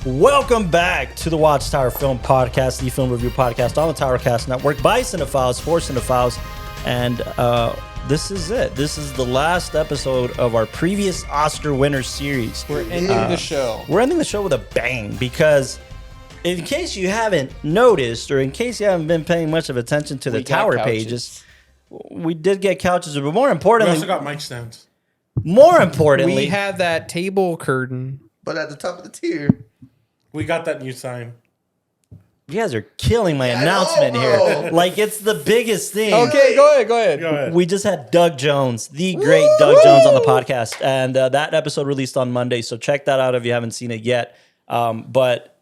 Welcome back to the WatchTower Film Podcast, the film review podcast on the Towercast Network by cinephiles for cinephiles. And this is it. This is the last episode of our previous Oscar winner series. We're ending the show. We're ending the show with a bang because in case you haven't noticed or in case you haven't been paying much of attention to the Tower pages, we did get couches, but more importantly... We also got mic stands. More importantly... We have that table curtain. But at the top of the tier... We got that new sign. You guys are killing my announcement here. Like, it's the biggest thing. Okay, go ahead. We just had Doug Jones, the great Doug Jones on the podcast. And that episode released on Monday. So check that out if you haven't seen it yet. But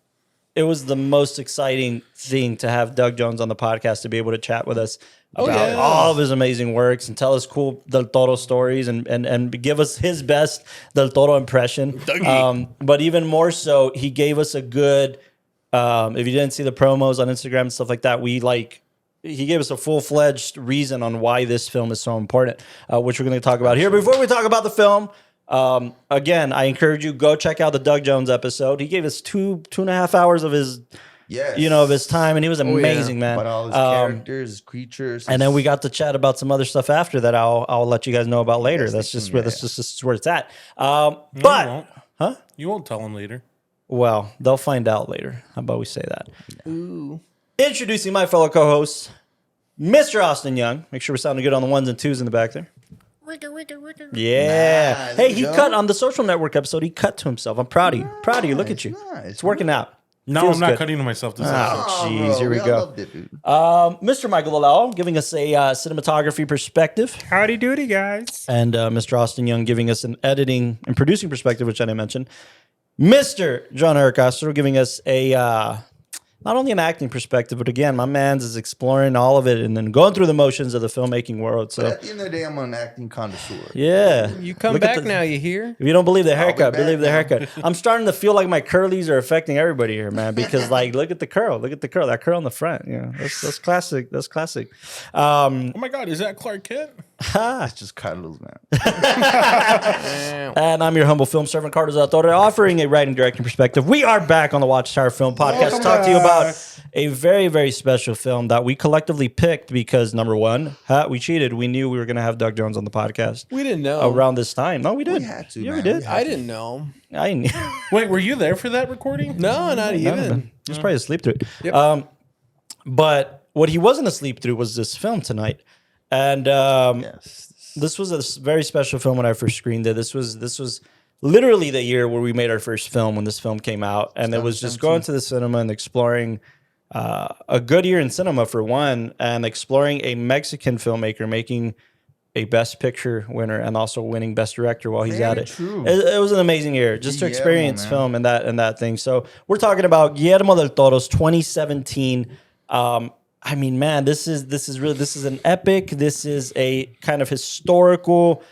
it was the most exciting thing to have Doug Jones on the podcast to be able to chat with us about all of his amazing works and tell us cool Del Toro stories and give us his best Del Toro impression. But even more so, he gave us a good, if you didn't see the promos on Instagram and stuff like that, he gave us a full-fledged reason on why this film is so important, which we're going to talk about here. Before we talk about the film, again, I encourage you, go check out the Doug Jones episode. He gave us two and a half hours of his... of his time, and he was amazing, man. But all his characters, his creatures, and then we got to chat about some other stuff after that. I'll let you guys know about later. Yes, that's just where it's at. You won't tell them later. Well, they'll find out later. How about we say that? Ooh. Introducing my fellow co-host, Mr. Austin Young. Make sure we're sounding good on the ones and twos in the back there. Yeah. Nice. Hey, he cut on the Social Network episode. He cut to himself. I'm proud of you. Proud of you. Look at you. Nice. It's working out. No, Feels I'm not good. cutting to myself this Oh, episode. jeez, here we go. Loved it, dude. Mr. Michael Lalal giving us a cinematography perspective. Howdy doody, guys. And Mr. Austin Young giving us an editing and producing perspective, which I didn't mention. Mr. John Eric Castro giving us a not only an acting perspective, but again, my man's is exploring all of it and then going through the motions of the filmmaking world. So But at the end of the day, I'm an acting connoisseur. yeah. You come Look at back now, you hear? If you don't believe the haircut, back believe the now. haircut. I'm starting to feel like my curlies are affecting everybody here, man. Because like, look at the curl. Look at the curl. That curl in the front. Yeah, that's classic. That's classic. Oh my God, is that Clark Kent? It's just Carlos, man. And I'm your humble film servant, Carlos Del Toro'd, offering a writing directing perspective. We are back on the WatchTower Film Podcast to talk to you about a very, very special film that we collectively picked because, number one, we cheated. We knew we were going to have Doug Jones on the podcast. We didn't know. Around this time. No, we did. We had to, Yeah, man. we did. We had I didn't know. I knew. Wait, were you there for that recording? No, not even. He was probably asleep through it. Yep. But what he wasn't asleep through was this film tonight. And Yes. this was a very special film when I first screened it. This was literally the year where we made our first film when this film came out. And it was just going to the cinema and exploring a good year in cinema for one, and exploring a Mexican filmmaker making a Best Picture winner and also winning Best Director while he's Very at it. true. It was an amazing year just to Guillermo, experience man. film and that thing. So we're talking about Guillermo Del Toro's 2017. I mean, man, this is an epic. This is a kind of historical,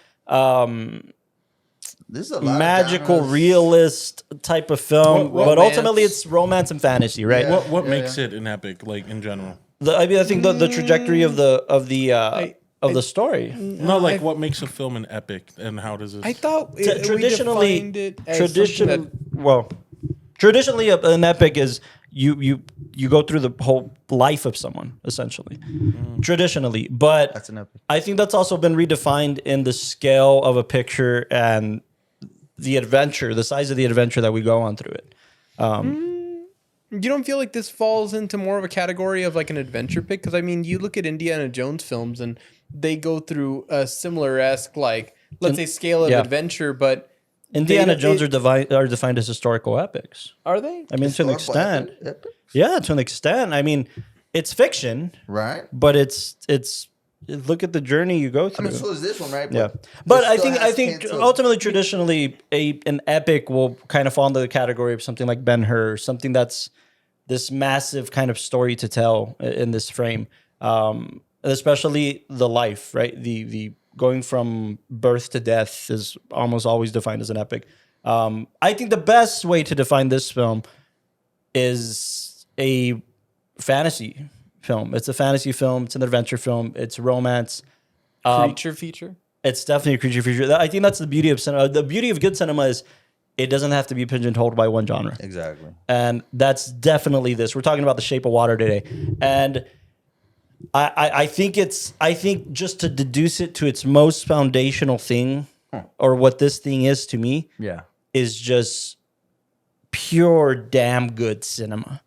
This is a lot magical, of genres. realist type of film, What but romance. ultimately it's romance and fantasy, right? Yeah. What makes it an epic, like in general? I think the trajectory of the story. No, like what makes a film an epic, and how does it? I thought Traditionally, we defined it as traditionally an epic is you go through the whole life of someone essentially. Traditionally, but That's an epic. I think that's also been redefined in the scale of a picture and the adventure, the size of the adventure that we go on through it. You don't feel like this falls into more of a category of like an adventure pick? Because I mean, you look at Indiana Jones films and they go through a similar-esque, like, let's say scale of adventure, but... Indiana Jones are defined as historical epics. Are they? I mean, to an extent. Yeah, to an extent. I mean, it's fiction, Right? but it's look at the journey you go I through. mean, so is this one, right? Yeah, but it I still think has hints of- ultimately, traditionally, an epic will kind of fall into the category of something like Ben-Hur, something that's this massive kind of story to tell in this frame, especially the life, right? The going from birth to death is almost always defined as an epic. I think the best way to define this film is a fantasy film. It's a fantasy film. It's an adventure film. It's romance. Creature feature? It's definitely a creature feature. I think that's the beauty of cinema. The beauty of good cinema is it doesn't have to be pigeonholed by one genre. Exactly. And that's definitely this. We're talking about The Shape of Water today. And I think just to deduce it to its most foundational thing, or what this thing is to me, is just pure damn good cinema.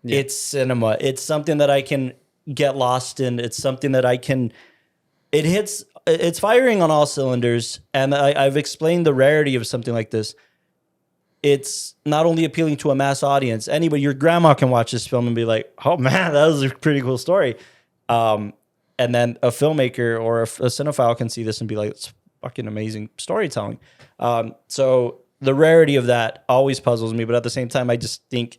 Yeah. It's cinema. It's something that I can get lost in. It's something that it's firing on all cylinders. And I've explained the rarity of something like this. It's not only appealing to a mass audience. Anybody, your grandma can watch this film and be like, oh man, that was a pretty cool story. And then a filmmaker or a cinephile can see this and be like, it's fucking amazing storytelling. So the rarity of that always puzzles me. But at the same time, I just think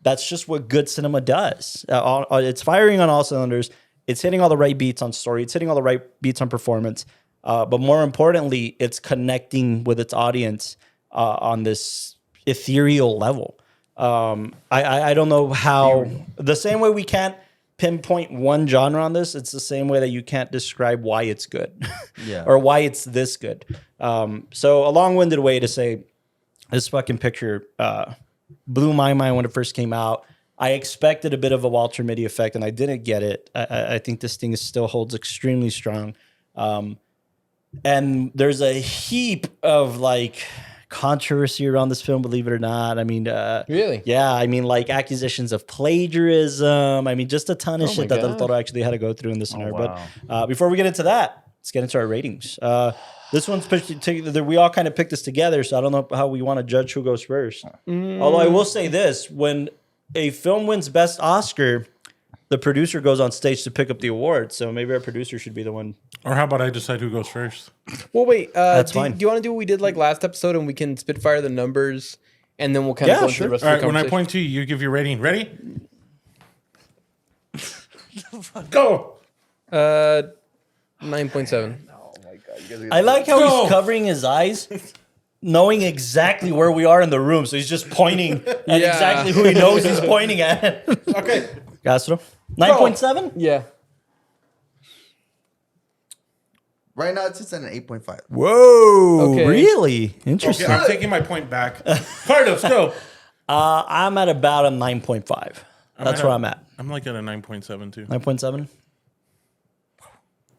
that's just what good cinema does. It's firing on all cylinders. It's hitting all the right beats on story. It's hitting all the right beats on performance. But more importantly, it's connecting with its audience on this ethereal level. I don't know how, the same way we can't pinpoint one genre on this, it's the same way that you can't describe why it's good or why it's this good. So a long-winded way to say this fucking picture blew my mind when it first came out. I expected a bit of a Walter Mitty effect and I didn't get it. I think this thing still holds extremely strong. And there's a heap of like controversy around this film, believe it or not. I mean, really? Yeah. I mean, like accusations of plagiarism. I mean, just a ton of shit that Del Toro actually had to go through in this scenario. Wow. But before we get into that, let's get into our ratings. This one's we all kind of picked this together, so I don't know how we want to judge who goes first. Although I will say this, when a film wins Best Oscar, the producer goes on stage to pick up the award. So maybe our producer should be the one. Or how about I decide who goes first? Well, wait. That's do fine. you want to do what we did like last episode, and we can spitfire the numbers, and then we'll kind of go into the rest All of right, the when I conversation? point to you, you give your rating. Ready? Go. 9.7. I like how he's covering his eyes, knowing exactly where we are in the room. So he's just pointing at exactly who he knows he's pointing at. Okay. Castro? 9.7? Yeah. Right now, it's at an 8.5. Whoa. Okay. Really? Interesting. Okay, I'm taking my point back. Carlos, go. I'm at about a 9.5. That's where I'm at. I'm like at a 9.7 too. 9.7?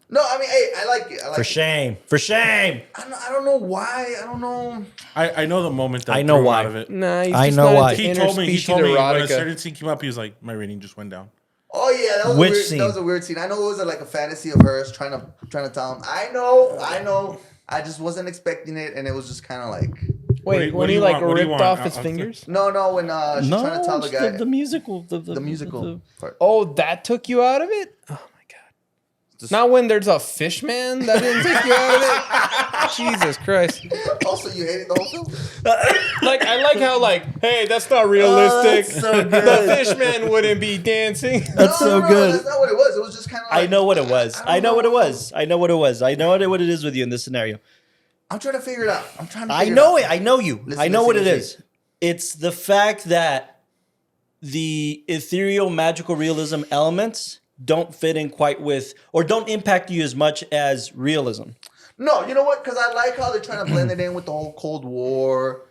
No, I mean, hey, I like it. I like For it. shame. For shame. I don't know why. I don't know. I know the moment that I know threw him why. out of it. Nah, he's I just know not why. into He told me when a erotica. certain scene came up, he was like, my rating just went down. Oh yeah, that was Which a weird, scene? That was a weird scene. I know it was like a fantasy of hers trying to tell him. I know. I just wasn't expecting it, and it was just kind of like. Wait, what when do he you like want? What do you ripped want? off his I'll- fingers? No, when she's trying to tell the guy the musical. the musical part. Oh, that took you out of it? Oh my god. Not when there's a fish man that didn't take you out of it? Jesus Christ. Also, you hated the whole film. Like, I like how, like, hey, that's not realistic. that's so good. The fish man wouldn't be dancing. That's so good. That's not what it was. It was just kind of. Like, I know what it was. I know what it was. I know what it was. I know what it is with you in this scenario. I'm trying to figure it out. I know it. I know you. Listen, I know what it listen. is. It's the fact that the ethereal, magical realism elements don't fit in quite with, or don't impact you as much as realism. No, you know what? Because I like how they're trying to blend it in with the whole Cold War.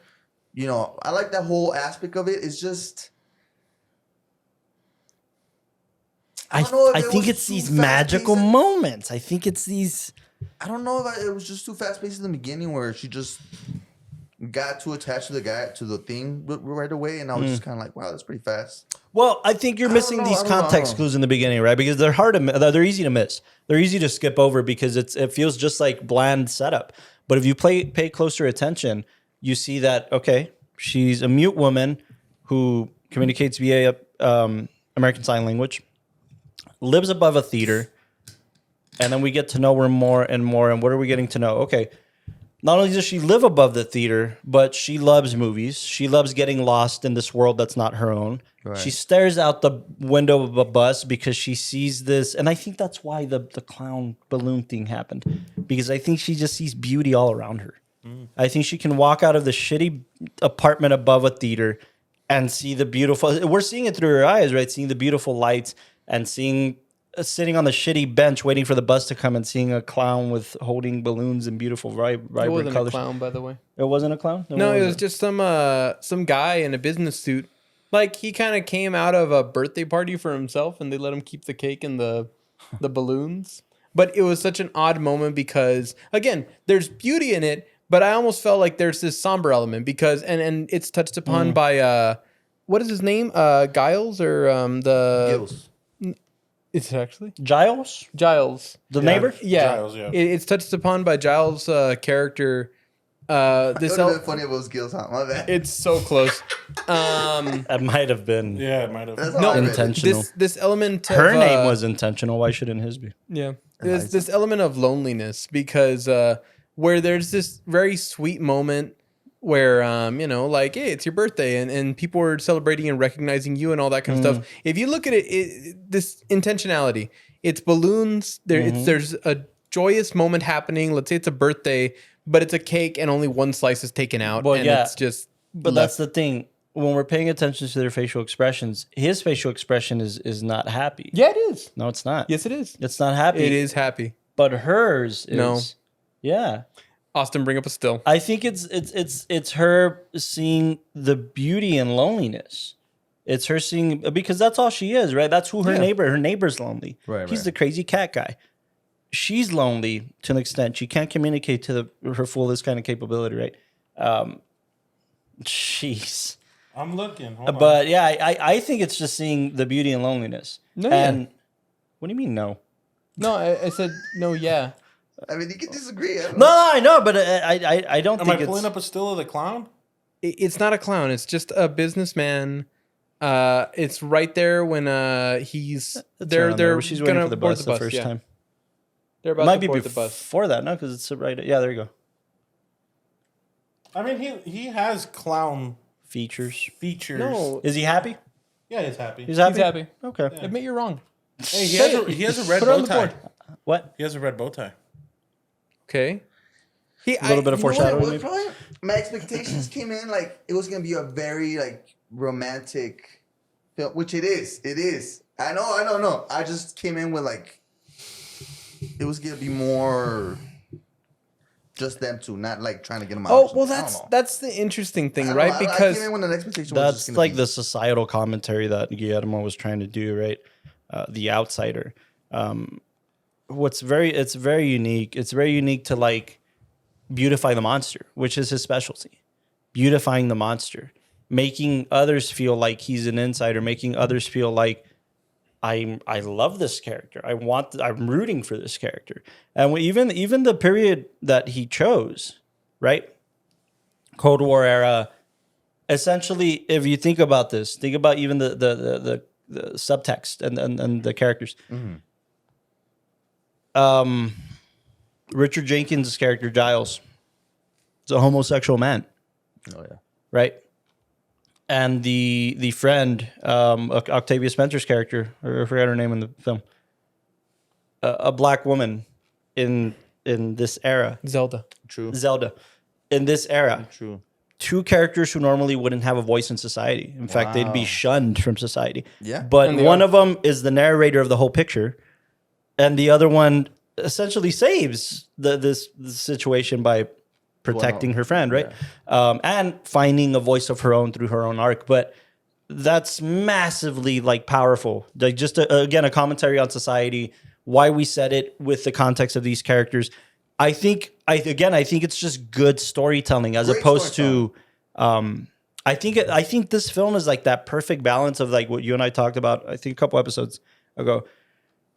You know, I like that whole aspect of it. It's just. I don't know if it think was it's too these fast-paced magical and- moments. I think it's these. I don't know if it was just too fast paced in the beginning where she just got too attached to the guy, to the thing right away. And I was just kind of like, wow, that's pretty fast. Well, I think you're missing know, these I don't know. context clues in the beginning, right? Because they're hard to, they're easy to miss. They're easy to skip over because it feels just like bland setup. But if you pay closer attention, you see that, okay, she's a mute woman who communicates via American Sign Language, lives above a theater, and then we get to know her more and more. And what are we getting to know? Okay, not only does she live above the theater, but she loves movies. She loves getting lost in this world that's not her own. Right. She stares out the window of a bus because she sees this. And I think that's why the clown balloon thing happened. Because I think she just sees beauty all around her. I think she can walk out of the shitty apartment above a theater and see the beautiful... We're seeing it through her eyes, right? Seeing the beautiful lights and seeing sitting on the shitty bench waiting for the bus to come and seeing a clown with holding balloons and beautiful It vibrant wasn't colors. a clown, by the way. It wasn't a clown? Then No, what it was just some guy in a business suit. Like he kind of came out of a birthday party for himself, and they let him keep the cake and the balloons. But it was such an odd moment because, again, there's beauty in it, but I almost felt like there's this somber element because, and it's touched upon by what is his name? Giles or the Gills. Is it actually Giles? Giles? The neighbor? Yeah, Giles, yeah. It's touched upon by Giles' character. It This would have been funny if it was Gills, huh? My bad. it's so close. That might have been Yeah, it might have. That's No, all I read. intentional. This element. Her of, name was intentional. Why shouldn't his be? Yeah. There's this element of loneliness because where there's this very sweet moment where like, hey, it's your birthday and people are celebrating and recognizing you and all that kind of stuff. If you look at this intentionality, it's balloons. There's a joyous moment happening. Let's say it's a birthday, but it's a cake and only one slice is taken out. Well, and yeah. it's just But that's the thing. When we're paying attention to their facial expressions, his facial expression is not happy. yeah, it is. No, it's not. Yes, it is. It's not happy. It is happy. But hers is. No. Yeah. Austin, bring up a still. I think it's her seeing the beauty in loneliness. It's her seeing, because that's all she is, right? That's who her neighbor's lonely. Right, He's right. the crazy cat guy. She's lonely to an extent. She can't communicate to her fullest kind of capability, right? Jeez. I'm looking. Hold on. But yeah, I think it's just seeing the beauty in loneliness. No, and what do you mean no? No, I said no. Yeah. I mean, you can disagree. I don't No, know. I know, but I don't Am think I it's pulling up a still of the clown? It's not a clown. It's just a businessman. It's right there when he's they're she's waiting gonna for the board bus the first yeah. time. They're about Might to be board the bus. before that, no, because it's right. Yeah, there you go. I mean, he has clown Features. features. No, Is he happy? Yeah, he's happy. He's happy. he's happy. Okay. Admit you're wrong. Hey, he has a red Put it on bow the tie. board. What? He has a red bow tie. Okay. A little bit of foreshadowing. Maybe? Probably my expectations came in like it was gonna be a very like romantic film, which it is. It is. I know. I just came in with like it was gonna be more just them two, not like trying to get them out. Oh well, I don't know. that's the interesting thing, I don't right? know. I Because came in with an expectation. was just That's gonna like be, the societal commentary that Guillermo was trying to do, right? The outsider. It's very unique. It's very unique to like beautify the monster, which is his specialty. Beautifying the monster, making others feel like he's an insider, making others feel like I love this character. I'm rooting for this character. And even the period that he chose, right? Cold War era. Essentially, if you think about this, think about even the subtext and the characters. Richard Jenkins' character Giles is a homosexual man, oh yeah. right? And the friend, Octavia Spencer's character, or I forgot her name in the film, a black woman in this era, Zelda. True. Zelda, in this era. True. Two characters who normally wouldn't have a voice in society. In fact, they'd be Wow. shunned from society. Yeah. But And they one are. of them is the narrator of the whole picture, and the other one essentially saves this situation by protecting her friend, right? And finding a voice of her own through her own arc. But that's massively like powerful. Like just again, a commentary on society, why we said it with the context of these characters. I think it's just good storytelling as Great opposed storytelling. to. I think this film is like that perfect balance of like what you and I talked about. I think a couple episodes ago,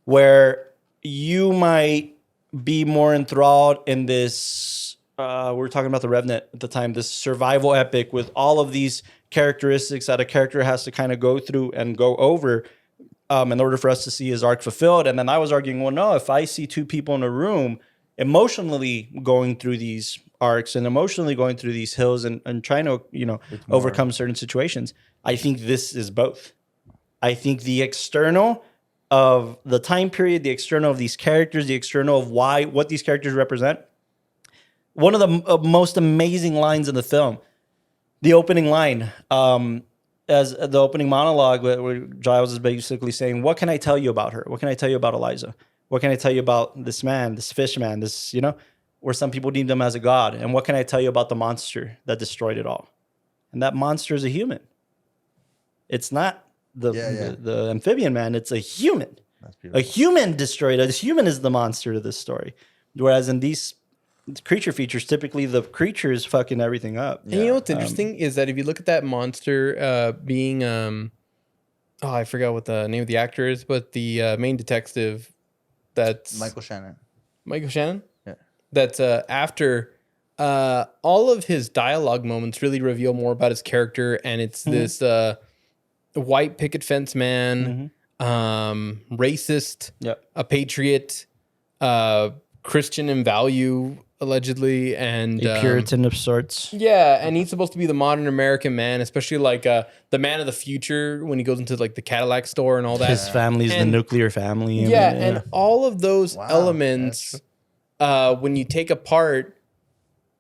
where you might be more enthralled in this. We were talking about The Revenant at the time. This survival epic with all of these characteristics that a character has to kind of go through and go over in order for us to see his arc fulfilled. And then I was arguing, well, no, if I see two people in a room emotionally going through these arcs and emotionally going through these hills and trying to, overcome certain situations, I think this is both. I think the external of the time period, the external of these characters, the external of what these characters represent. One of the most amazing lines in the film, the opening line, as the opening monologue, where Giles is basically saying, "What can I tell you about her? What can I tell you about Eliza? What can I tell you about this man, this fish man, this, where some people deemed him as a god? And what can I tell you about the monster that destroyed it all? And that monster is a human. It's not the amphibian man. It's a human. A human destroyed it. A human is the monster of this story. Whereas in these creature features, typically the creature is fucking everything up. And you know what's interesting is that if you look at that monster being, I forgot what the name of the actor is, but the main detective, that's Michael Shannon. Michael Shannon? Yeah. That's after all of his dialogue moments really reveal more about his character. And it's this white picket fence man, racist, Yep. a patriot, Christian in value, allegedly, and A Puritan of sorts. yeah, and he's supposed to be the modern American man, especially like the man of the future when he goes into like the Cadillac store and all that. His family's the And- nuclear family. Yeah, and all of those Wow, elements, when you take apart,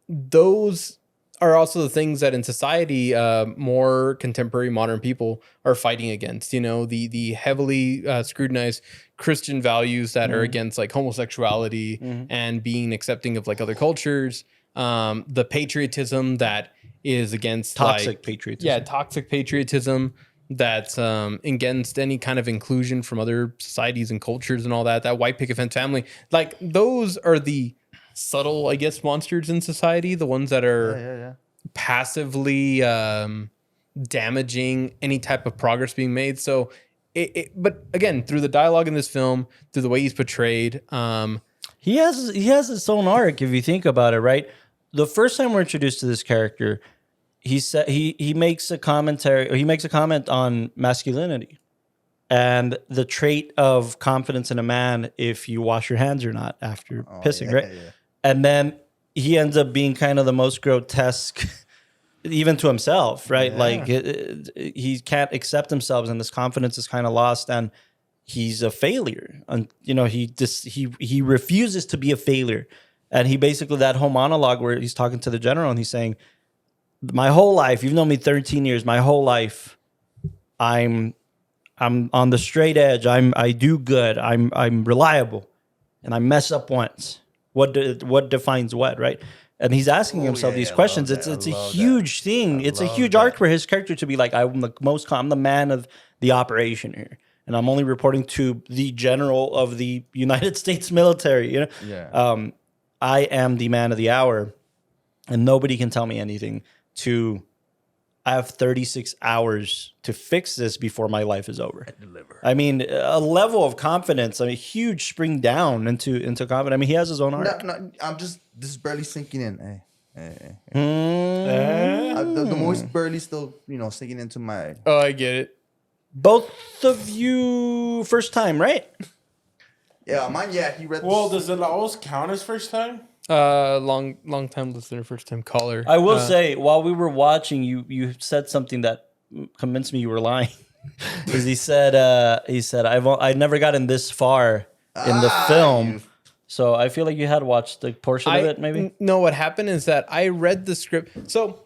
those are also the things that in society, more contemporary modern people are fighting against. The heavily scrutinized Christian values that are against like homosexuality and being accepting of like other cultures. The patriotism that is against Toxic patriotism. Yeah, toxic patriotism that's against any kind of inclusion from other societies and cultures and all that. That white picket fence family, like those are the subtle, I guess, monsters in society. The ones that are passively damaging any type of progress being made. So, but again, through the dialogue in this film, through the way he's portrayed, He has his own arc if you think about it, right? The first time we're introduced to this character, he makes a comment on masculinity and the trait of confidence in a man if you wash your hands or not after pissing, right? Yeah. And then he ends up being kind of the most grotesque, even to himself, right? Yeah. Like he can't accept himself, and this confidence is kind of lost, and he's a failure. And he refuses to be a failure, and he basically, that whole monologue where he's talking to the general and he's saying, "My whole life, you've known me 13 years. My whole life, I'm on the straight edge. I do good. I'm reliable, and I mess up once. What defines what, right?" And he's asking himself these questions. I love It's a that. huge thing. It's a huge arc for his character to be like, I'm the man of the operation here, and I'm only reporting to the general of the United States military. Yeah. I am the man of the hour, and nobody can tell me anything. I have 36 hours to fix this before my life is over. I mean, a level of confidence, a huge spring down into confidence. I mean, he has his own arc. No, this is barely sinking in. Hey. Mm. The voice barely still, sinking into my. oh, I get it. Both of you first time, right? Yeah, mine. Yeah, he read. Well, does it always count as first time? Long time listener, first time caller. I will say, while we were watching, you said something that convinced me you were lying. Because he said I never gotten this far in the film. So I feel like you had watched a portion of it, maybe. No, what happened is that I read the script. So,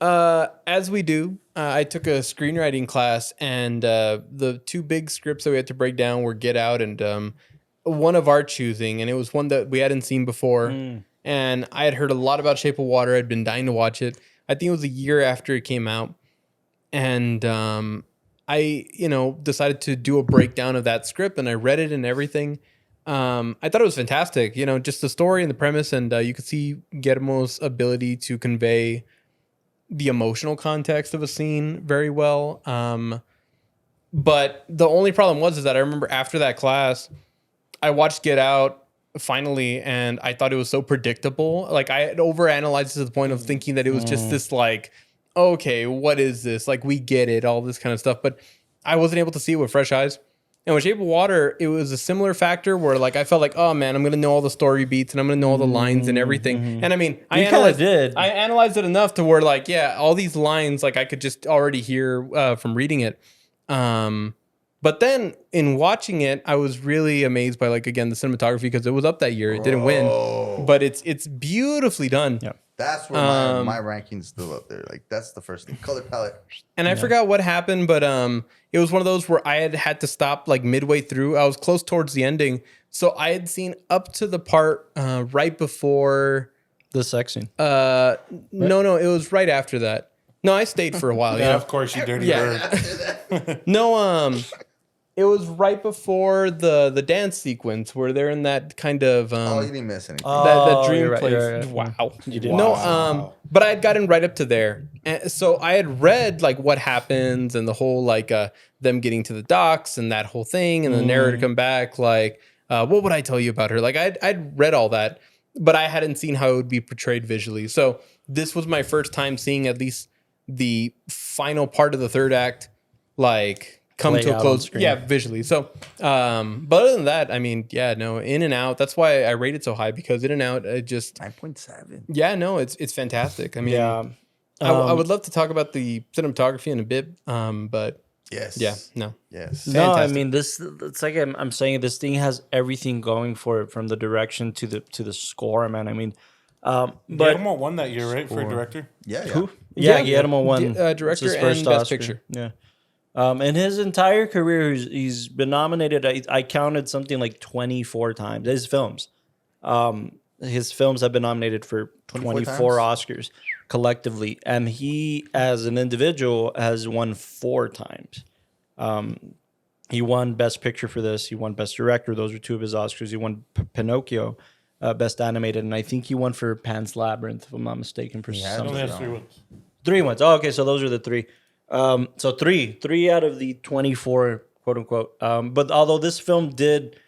as we do, I took a screenwriting class, and the two big scripts that we had to break down were Get Out and one of our choosing, and it was one that we hadn't seen before. And I had heard a lot about Shape of Water. I'd been dying to watch it. I think it was a year after it came out. And I, decided to do a breakdown of that script, and I read it and everything. I thought it was fantastic, just the story and the premise, and you could see Guillermo's ability to convey the emotional context of a scene very well. But the only problem is that I remember after that class, I watched Get Out finally, and I thought it was so predictable. Like, I had overanalyzed to the point of thinking that it was just this like, okay, what is this? Like, we get it, all this kind of stuff. But I wasn't able to see it with fresh eyes. And with Shape of Water, it was a similar factor where, like, I felt like, oh man, I'm gonna know all the story beats and I'm gonna know all the lines and everying. And I mean, I analyzed it enough to where, like, yeah, all these lines, like, I could just already hear from reading it. But then in watching it, I was really amazed by, like, again, the cinematography, because it was up that year. It didn't win, but it's beautifully done. Yeah. That's where my ranking's still up there. Like that's the first thing. Color palette. And I forgot what happened, but it was one of those where I had to stop like midway through. I was close towards the ending, so I had seen up to the part right before The sex scene. No, it was right after that. No, I stayed for a while. Yeah, Yeah, of course, you dirty bird. no, it was right before the dance sequence where they're in that kind of Oh, you didn't miss anything. that dream you're right, place. you're right. Wow, You did. No, but I had gotten right up to there, and so I had read like what happens and the whole like them getting to the docks and that whole thing, and the narrator come back like, what would I tell you about her? Like I'd read all that, but I hadn't seen how it would be portrayed visually. So this was my first time seeing at least the final part of the third act, like come Play to a out close. on screen. Yeah, visually. So, but other than that, I mean, yeah, no, In and Out. That's why I rate it so high, because In and Out, it just 9.7. yeah, no, it's fantastic. I mean, Yeah. I would love to talk about the cinematography in a bit, but Yes. yeah, no, Yes. No, I Fantastic. mean it's like I'm saying, this thing has everything going for it, from the direction to the score, man. I mean, but Guillermo won that year, right, for director? Yeah. Yeah. who? Yeah, Yeah, Guillermo won director it's his and first Best Oscar. Picture. Yeah. In his entire career, he's been nominated. I counted something like 24 times. His films have been nominated for 24 Oscars collectively, and he, as an individual, has won 4 times. He won Best Picture for this. He won Best Director. Those were 2 of his Oscars. He won Pinocchio, Best Animated, and I think he won for Pan's Labyrinth, if I'm not mistaken, for He some only has 3 wins. 3 ones. Oh, okay, so those are the 3. So three out of the 24, quote unquote. But although this film did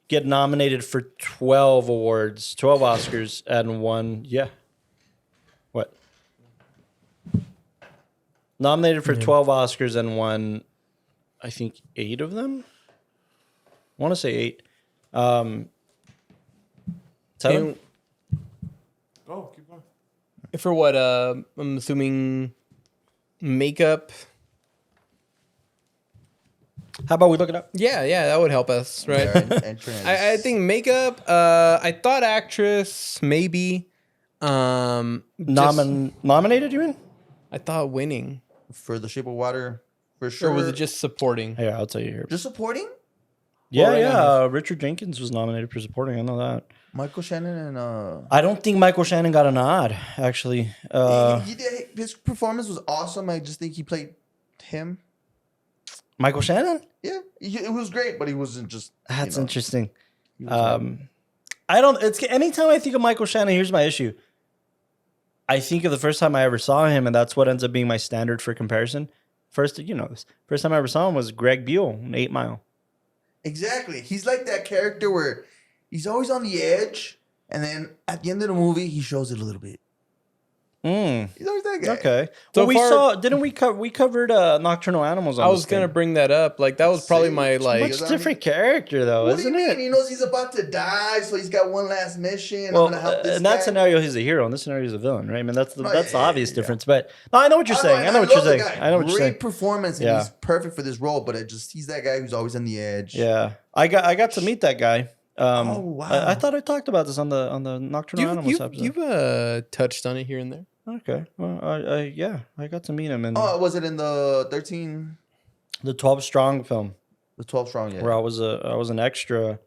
get nominated for 12 awards, 12 Oscars, and won, yeah. What? Nominated for 12 Oscars and won, I think, 8 of them. I want to say 8. 7. Oh, keep going. for what I'm assuming makeup. How about we look it up? Yeah, that would help us, right? Entrance. I think makeup. I thought actress maybe. Nominated, you mean? I thought winning, For The Shape of Water, for sure. or was it just supporting? Yeah, I'll tell you here. just supporting? Yeah, right yeah. Richard Jenkins was nominated for supporting. I know that. Michael Shannon and I don't think Michael Shannon got a nod, actually. he did, his performance was awesome. I just think he played him. Michael Shannon? Yeah, it was great, but he wasn't just. That's you know, interesting. he was great. I don't. It's anytime I think of Michael Shannon, here's my issue. I think of the first time I ever saw him, and that's what ends up being my standard for comparison. First, you know this. First time I ever saw him was Greg Buell in 8 Mile. Exactly. He's like that character where he's always on the edge, and then at the end of the movie, he shows it a little bit. He's always that guy. Okay. So Well, we far- saw. Didn't we? We covered Nocturnal Animals. On I was this gonna thing. bring that up. Like that was probably See? my like. Much different character, though, What do you isn't mean? it? He knows he's about to die, so he's got one last mission. Well, I'm gonna help this in that guy. scenario, he's a hero. In this scenario, he's a villain, right? I mean, that's the No, that's the yeah, obvious yeah. difference. But no, I know what you're saying. I know what love you're the saying. guy. I know what you're Great saying. performance, and Yeah. he's perfect for this role. But he's that guy who's always on the edge. Yeah, I got to meet that guy. Oh, wow. I thought I talked about this on the Nocturnal Animals episode. You've touched on it here and there. Okay, well, I got to meet him in Oh, was it in the 13, the 12 Strong film the 12 strong? Yeah. where I was an extra.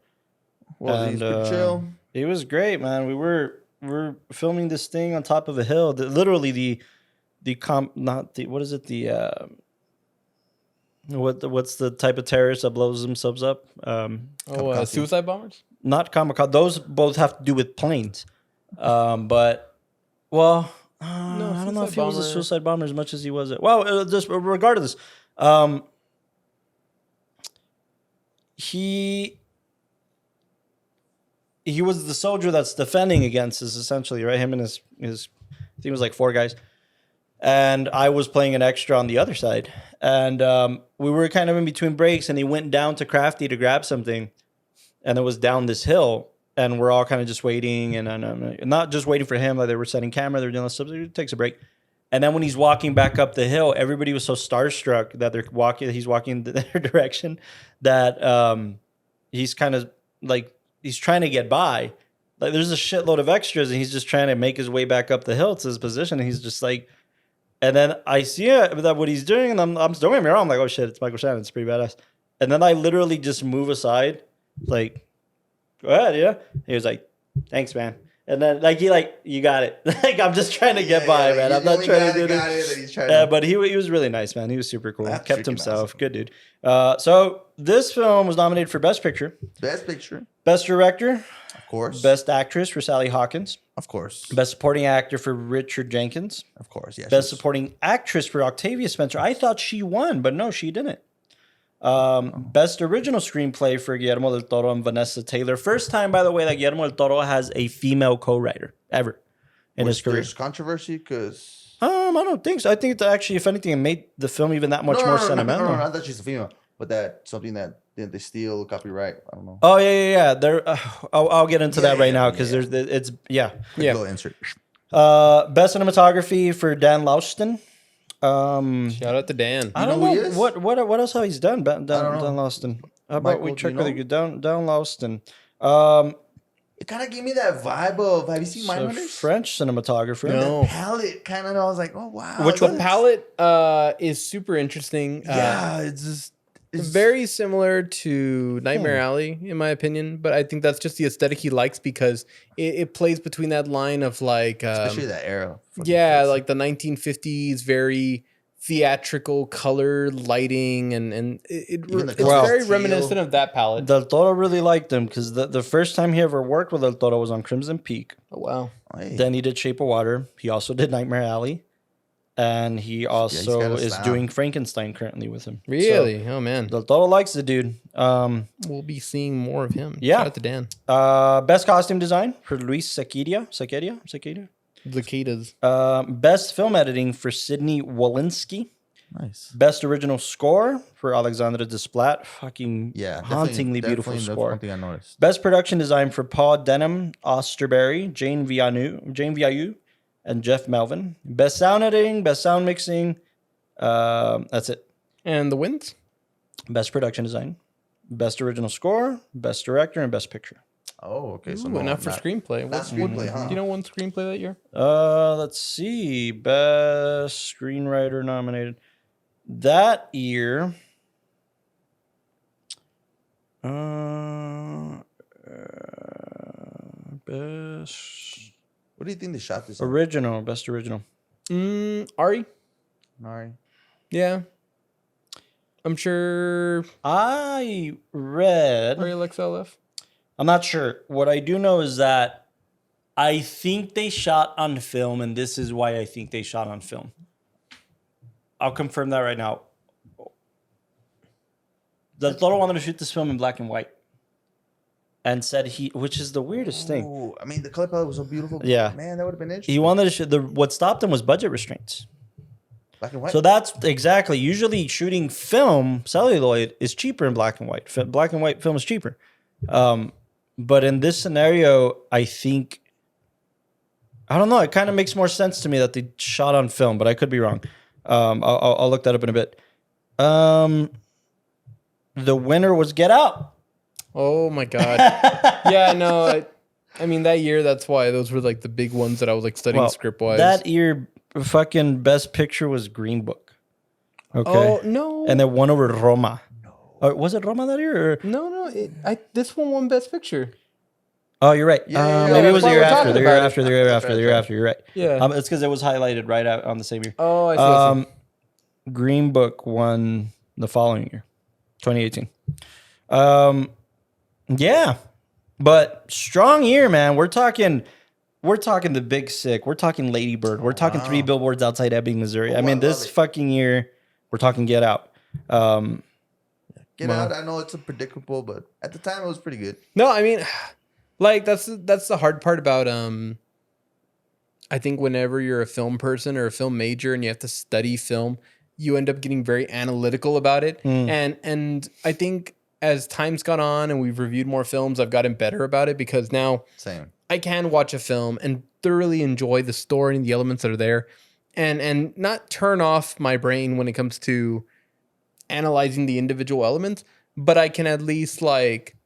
Well, he's and, pretty chill. It was great, man. We were filming this thing on top of a hill. Literally what is it? What's the type of terrorist that blows themselves up? Suicide bombers. Not kamikaze. Those both have to do with planes. But well, I don't know if he was a suicide bomber as much as he was. Just regardless, he was the soldier that's defending against us, essentially, right? Him and his I think it was like 4 guys. And I was playing an extra on the other side. And we were kind of in between breaks, and he went down to Crafty to grab something. And it was down this hill. And we're all kind of just waiting. And not just waiting for him. Like they were setting camera. They were doing this stuff. So he takes a break. And then when he's walking back up the hill, everybody was so starstruck that he's walking in their direction that he's kind of like, he's trying to get by. Like there's a shitload of extras, and he's just trying to make his way back up the hill to his position, and he's just like, and then I see it that what he's doing, and I'm don't get me wrong, I'm like, oh shit, it's Michael Shannon, it's pretty badass. And then I literally just move aside, like, go ahead, yeah. He was like, thanks, man. And then like you got it. Like I'm just trying to get by, man. I'm not trying to do it. But he was really nice, man. He was super cool. That's Kept freaking himself. awesome. Good dude. So this film was nominated for Best Picture, Best Picture, Best Director, of course. Best Actress for Sally Hawkins, of course. Best Supporting Actor for Richard Jenkins, Of course, yes. Best Supporting Actress for Octavia Spencer. I thought she won, but no, she didn't. Best Original Screenplay for Guillermo Del Toro and Vanessa Taylor. First time, by the way, that Guillermo Del Toro has a female co-writer ever in his career. There's controversy because I don't think so. I think that actually, if anything, it made the film even that much more sentimental. No, not that she's a female, but that something that they steal copyright. I don't know. Oh yeah. There, I'll get into that right now because it's Go insert. Best cinematography for Dan Laustin. Shout out to Dan. I don't know know who he is? what else have he's done. Dan Laustin. How about we Michael, check do you really know? good. Dan Laustin. It kind of gave me that vibe of. Have you seen So Mindhunters? French cinematographer. No. Palette kind of. I was like, oh wow. Which The one? palette is super interesting. Yeah, it's just it's Very similar to Nightmare Alley, in my opinion, but I think that's just the aesthetic he likes because it plays between that line of like, especially that era. Fucking yeah, crazy. like the 1950s, very theatrical color, lighting, and Even the it's color very teal. reminiscent of that palette. Del Toro really liked him because the first time he ever worked with Del Toro was on Crimson Peak. Oh wow! Hey, Then he did Shape of Water. He also did Nightmare Alley. And he also got a is style. doing Frankenstein currently with him. Really? Oh man, So, Del Toro likes the dude. we'll be seeing more of him. Yeah. Shout out to Dan. Best costume design for Luis Sequeira. The cicadas. Best film editing for Sidney Wolinski. nice. Best original score for Alexandra Desplat. Fucking Yeah, hauntingly beautiful That's score. one thing I noticed. Best production design for Paul Denham, Osterberry, Jane Vianou, and Jeff Melvin. Best sound editing, best sound mixing. That's it. And the wins? Best production design, best original score, best director, and best picture. Oh, okay. So Ooh, no, enough for not- screenplay. Not screenplay, huh? Do you know one screenplay that year? Let's see. Best screenwriter nominated that year. Best What do you think they shot this? on? original, best original. Ari? Ari? Yeah. I'm sure I read. Ari Alex LF. I'm not sure. What I do know is that I think they shot on film, and this is why I think they shot on film. I'll confirm that right now. Del Toro wanted to shoot this film in black and white, and said which is the weirdest thing. Ooh, I mean, the color palette was so beautiful. Yeah. Man, that would have been interesting. He wanted to shoot what stopped him was budget restraints. Black and white. So that's exactly usually shooting film celluloid is cheaper in black and white. Black and white film is cheaper. But in this scenario, I think I don't know. It kind of makes more sense to me that they shot on film, but I could be wrong. I'll look that up in a bit. The winner was Get Out. Oh my god. Yeah, no. I mean that year. That's why those were like the big ones that I was like studying script wise. That year, fucking best picture was Green Book. Okay. Oh no. And then one over Roma. Or was it Roma that year? Or? No. This one won Best Picture. Oh, you're right. Yeah, Maybe it was the that's year why we're after. talking The year about it. after. The year after. The year after. You're right. Yeah. It's because it was highlighted right out on the same year. Oh, I see. Green Book won the following year, 2018. Yeah, but strong year, man. We're talking the Big Sick. We're talking Lady Bird. We're talking 3 Billboards Outside Ebbing, Missouri. I mean, I this love it. fucking year, we're talking Get Out. Get Out. I know it's unpredictable, but at the time it was pretty good. No, I mean, like that's the hard part about I think whenever you're a film person or a film major and you have to study film, you end up getting very analytical about it. And I think as time's gone on and we've reviewed more films, I've gotten better about it because now Same. I can watch a film and thoroughly enjoy the story and the elements that are there and not turn off my brain when it comes to analyzing the individual elements, but I can at least like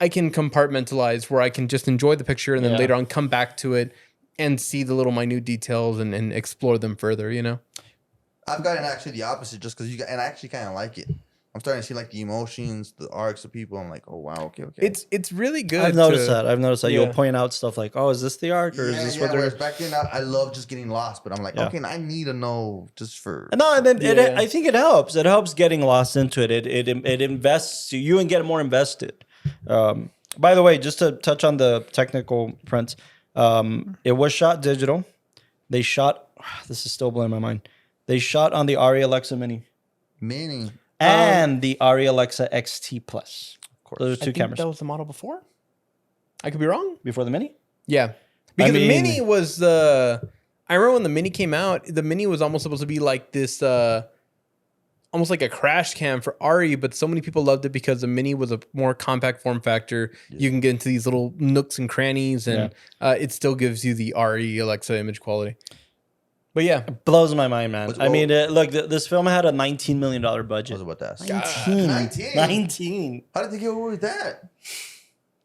I can compartmentalize where I can just enjoy the picture and then Yeah. later on come back to it and see the little minute details and explore them further, you know? I've gotten actually the opposite just because and I actually kind of like it. I'm starting to see like the emotions, the arcs of people. I'm like, oh wow, okay. It's really good. I've noticed that. Yeah. You'll point out stuff like, "Oh, is this the arc, or is this what they're?" Whereas back then, I love just getting lost, but I'm like, Yeah. okay, I need to know just for. No, and then Yeah. I think it helps. It helps getting lost into it. It invests you and get more invested. By the way, just to touch on the technical fronts, it was shot digital. They shot. This is still blowing my mind. They shot on the Arri Alexa Mini Mini. and the Arri Alexa XT Plus. Of course. Those are I two think cameras that was the model before. I could be wrong. before the Mini. Yeah, because the mean- Mini was the. I remember when the Mini came out. The Mini was almost supposed to be like this, almost like a crash cam for Ari. But so many people loved it because the Mini was a more compact form factor. You can get into these little nooks and crannies, and it still gives you the Ari Alexa image quality. But yeah, Blows my mind, man. What's- I mean, look, this film had a $19 million I budget. was about to ask. 19. 19. How did they get away with that?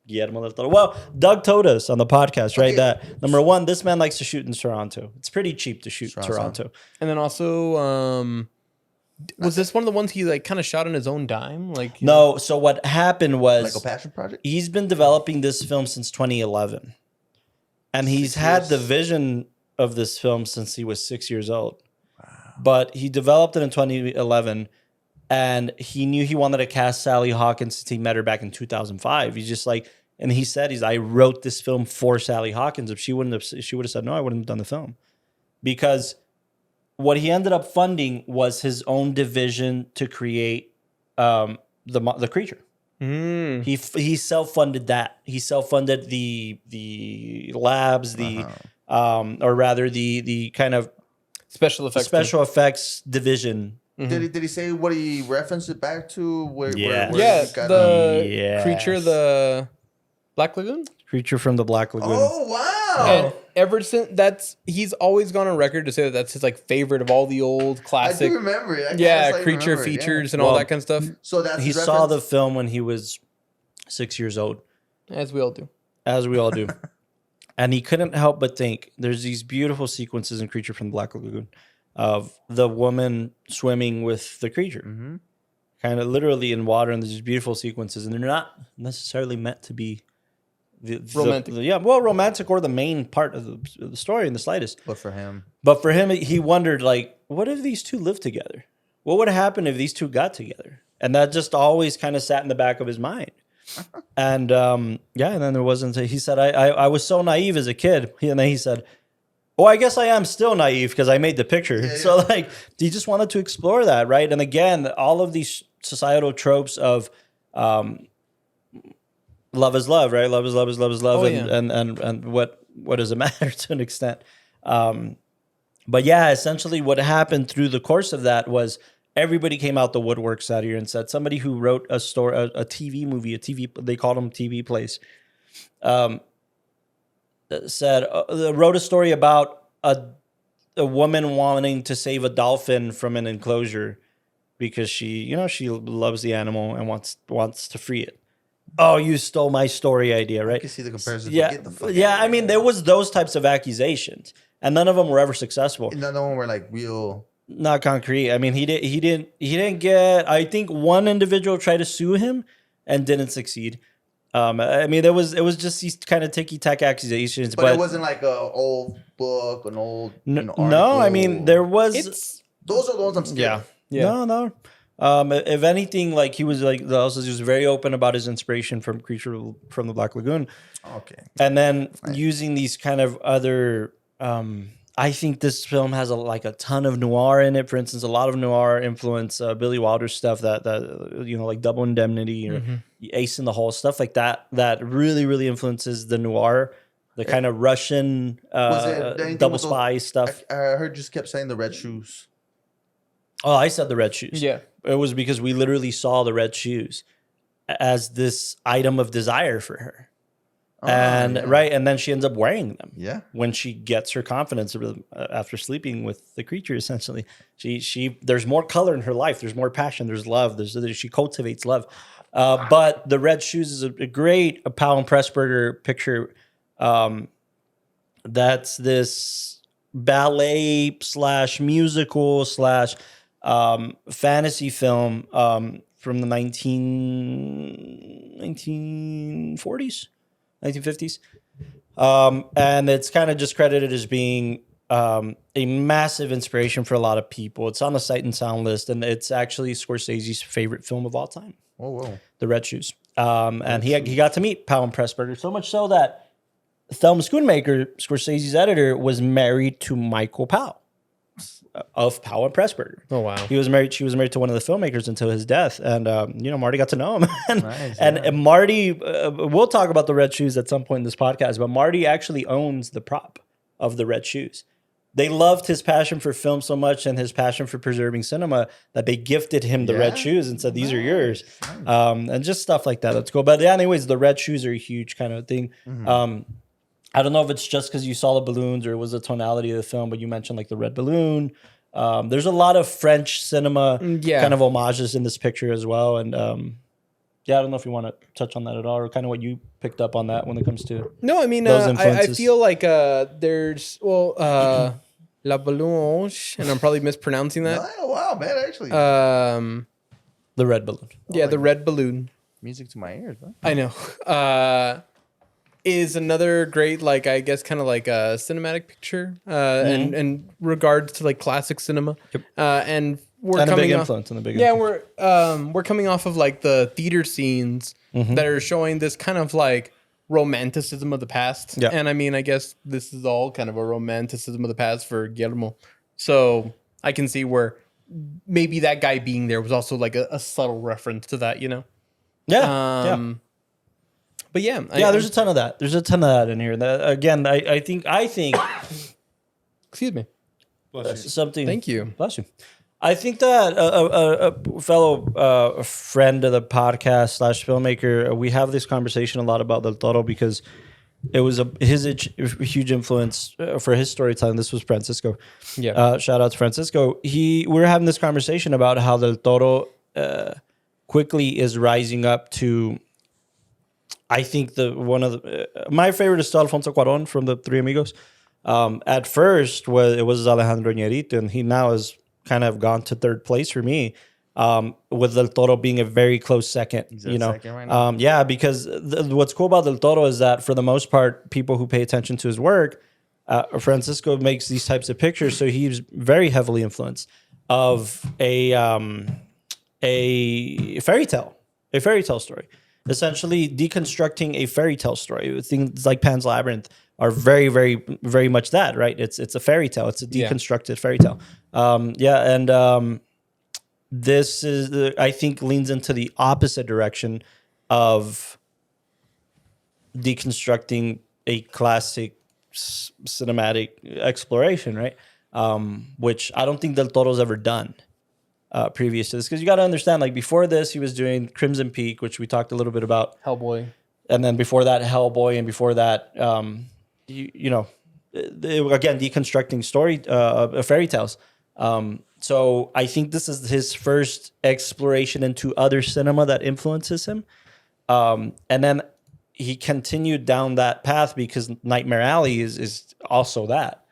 Guillermo Del Toro'd. Well, Doug told us on the podcast, right, Okay. that number one, this man likes to shoot in Toronto. It's pretty cheap to shoot in Toronto. Toronto. and then also, was this one of the ones he like kind of shot on his own dime? Like No, so what happened was Like a passion project? he's been developing this film since 2011. And he's 6 had years. the vision of this film since he was 6 years old. But he developed it in 2011, and he knew he wanted to cast Sally Hawkins since he met her back in 2005. He's just like, and he said, I wrote this film for Sally Hawkins. If she would have said no, I wouldn't have done the film. Because what he ended up funding was his own division to create the creature. Mm. He self-funded that. He self-funded the labs, or rather the kind of Special effects. special effects division. Did he say what he referenced it back to? Where Yeah. Yeah, he got the Yes. creature, the Black Lagoon. Creature from the Black Lagoon. Oh wow! And ever since he's always gone on record to say that that's his like favorite of all the old I classic, do remember it. I yeah, slightly creature remember it, yeah. features and all Well, that kind of stuff, So that's He his saw the reference? film when he was 6 years old, as we all do. as we all do. And he couldn't help but think there's these beautiful sequences in Creature from the Black Lagoon of the woman swimming with the creature, kind of literally in water, and there's these beautiful sequences, and they're not necessarily meant to be Romantic. romantic or the main part of the story in the slightest. But for him, But for him, he wondered, like, what if these two lived together? What would happen if these two got together? And that just always kind of sat in the back of his mind. And and then there wasn't. He said, I was so naive as a kid. And then he said, "Oh, I guess I am still naive because I made the picture." Yeah. So like, he just wanted to explore that, right? And again, all of these societal tropes of love is love, right? Love is love is love is love, Oh, and what does it matter to an extent? But yeah, essentially, what happened through the course of that was everybody came out the woodworks that year and said somebody who wrote a story, a TV movie, they called them TV plays, wrote a story about a woman wanting to save a dolphin from an enclosure because she loves the animal and wants to free it. Oh, you stole my story idea, I right? can see the comparison. Yeah, Get the fuck yeah. out I of mean, here. there was those types of accusations, and none of them were ever successful. Another one where like real. Not concrete. I mean, he didn't get. I think one individual tried to sue him and didn't succeed. I mean, it was just these kind of ticky tack accusations, But it wasn't like an old book, an old. no. article. I mean, there was. Those are the ones I'm scared. Yeah. of. No. If anything, like he was very open about his inspiration from Creature from the Black Lagoon, Okay. and then using these kind of other. I think this film has a ton of noir in it. For instance, a lot of noir influence, Billy Wilder stuff that like Double Indemnity or Ace in the Hole, stuff like that. That really, really influences the noir, the kind of Russian anything double with those- spy stuff. I heard you just kept saying the red shoes. Oh, I said the red shoes. Yeah. It was because we literally saw the red shoes as this item of desire for her. And then she ends up wearing them. Yeah. When she gets her confidence after sleeping with the creature, essentially, there's more color in her life. There's more passion. There's love. She cultivates love. But the red shoes is a great Powell and Pressburger picture. That's this ballet / musical / fantasy film from the 1940s. 1950s. And it's kind of just credited as being a massive inspiration for a lot of people. It's on the Sight and Sound list, and it's actually Scorsese's favorite film of all time. Oh, whoa. The Red Shoes. And he got to meet Powell and Pressburger, so much so that Thelma Schoonmaker, Scorsese's editor, was married to Michael Powell of Powell and Pressburger. Oh, wow. She was married to one of the filmmakers until his death. And, Marty got to know him. and Marty, we'll talk about the Red Shoes at some point in this podcast, but Marty actually owns the prop of the Red Shoes. They loved his passion for film so much and his passion for preserving cinema that they gifted him the Red Shoes and said, these are yours. And just stuff like that. That's cool. But anyways, the Red Shoes are a huge kind of thing. I don't know if it's just because you saw the balloons or it was the tonality of the film, but you mentioned like the red balloon. There's a lot of French cinema kind of homages in this picture as well. And I don't know if you want to touch on that at all or kind of what you picked up on that when it comes to No, I mean, I feel like there's, La Balloon, and I'm probably mispronouncing that. Oh, wow, man, actually. the red balloon. Yeah, the red balloon. Music to my ears, man. I know. Is another great, like, I guess, kind of like a cinematic picture, and regards to like classic cinema. Yep. And we're And a coming big off, influence. And a big yeah, influence. we're coming off of like the theater scenes that are showing this kind of like romanticism of the past. Yeah. And I mean, I guess this is all kind of a romanticism of the past for Guillermo. So I can see where maybe that guy being there was also like a subtle reference to that, you know? Yeah. But yeah, There's a ton of that. There's a ton of that in here. Again, I think excuse me. Bless you. something. Thank you. Bless you. I think that a fellow friend of the podcast / filmmaker, we have this conversation a lot about Del Toro because it was his huge influence for his storytelling. This was Francisco. Yeah. Shout out to Francisco. We were having this conversation about how Del Toro quickly is rising up to. I think my favorite is still Alfonso Cuarón from the Three Amigos. At first, it was Alejandro Iñárritu, and he now has kind of gone to third place for me, with Del Toro being a very close second. Second right now? Because what's cool about Del Toro is that for the most part, people who pay attention to his work, Francisco makes these types of pictures, so he's very heavily influenced of a fairy tale story. Essentially deconstructing a fairy tale story. Things like Pan's Labyrinth are very, very, very much that, right? It's a fairy tale. It's a deconstructed fairy tale. This is, I think, leans into the opposite direction of deconstructing a classic cinematic exploration, right? Which I don't think Del Toro's ever done. Previous to this, because you got to understand, like before this, he was doing Crimson Peak, which we talked a little bit about, Hellboy, and then before that, Hellboy, and before that, again, deconstructing fairy tales. So I think this is his first exploration into other cinema that influences him, and then he continued down that path because Nightmare Alley is also that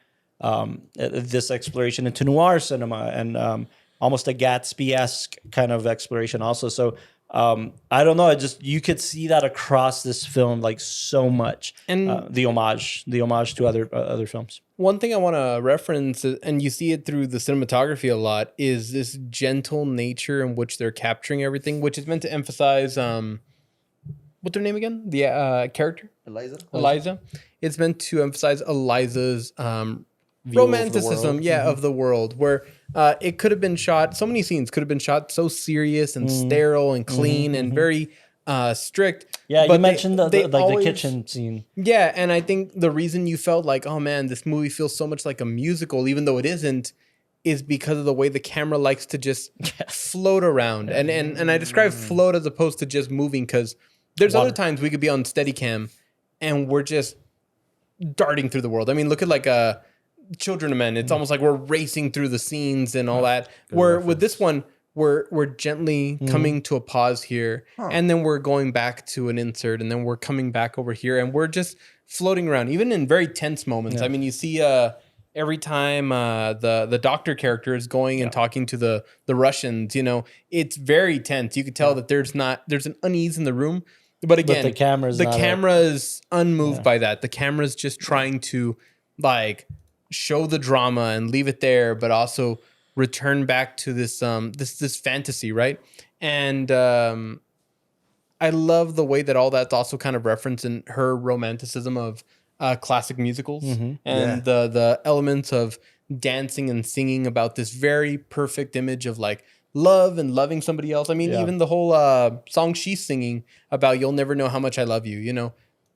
this exploration into noir cinema and almost a Gatsby-esque kind of exploration also. So I don't know. You could see that across this film like so much. And the homage to other films. One thing I want to reference, and you see it through the cinematography a lot, is this gentle nature in which they're capturing everything, which is meant to emphasize what's her name again? The character? Eliza. It's meant to emphasize Eliza's romanticism, of the world, where it could have been shot, so many scenes could have been shot so serious and sterile and clean and very strict. Yeah, but you mentioned the kitchen scene. Yeah, and I think the reason you felt like, oh man, this movie feels so much like a musical, even though it isn't, is because of the way the camera likes to just float around. And I describe float as opposed to just moving, because there's other times we could be on Steadicam and we're just darting through the world. I mean, look at like Children of Men. It's almost like we're racing through the scenes and all that. Where with this one, we're gently coming to a pause here, and then we're going back to an insert, and then we're coming back over here, and we're just floating around, even in very tense moments. I mean, you see every time the doctor character is going and talking to the Russians, you know, it's very tense. You could tell that there's an unease in the room. But again, the camera is unmoved by that. The camera's just trying to like show the drama and leave it there, but also return back to this this fantasy, right? And I love the way that all that's also kind of referenced in her romanticism of classic musicals and the elements of dancing and singing about this very perfect image of like love and loving somebody else. I mean, even the whole song she's singing about "You'll Never Know How Much I Love You," you know,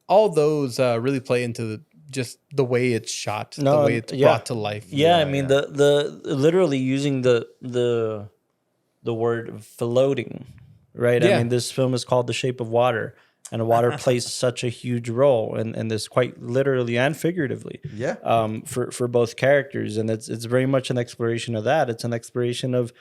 all those really play into just the way it's shot, the way it's brought to life. I mean, the literally using the word floating, right? I mean, this film is called The Shape of Water, and water plays such a huge role in this, quite literally and figuratively. For both characters, and it's very much an exploration of that. It's an exploration of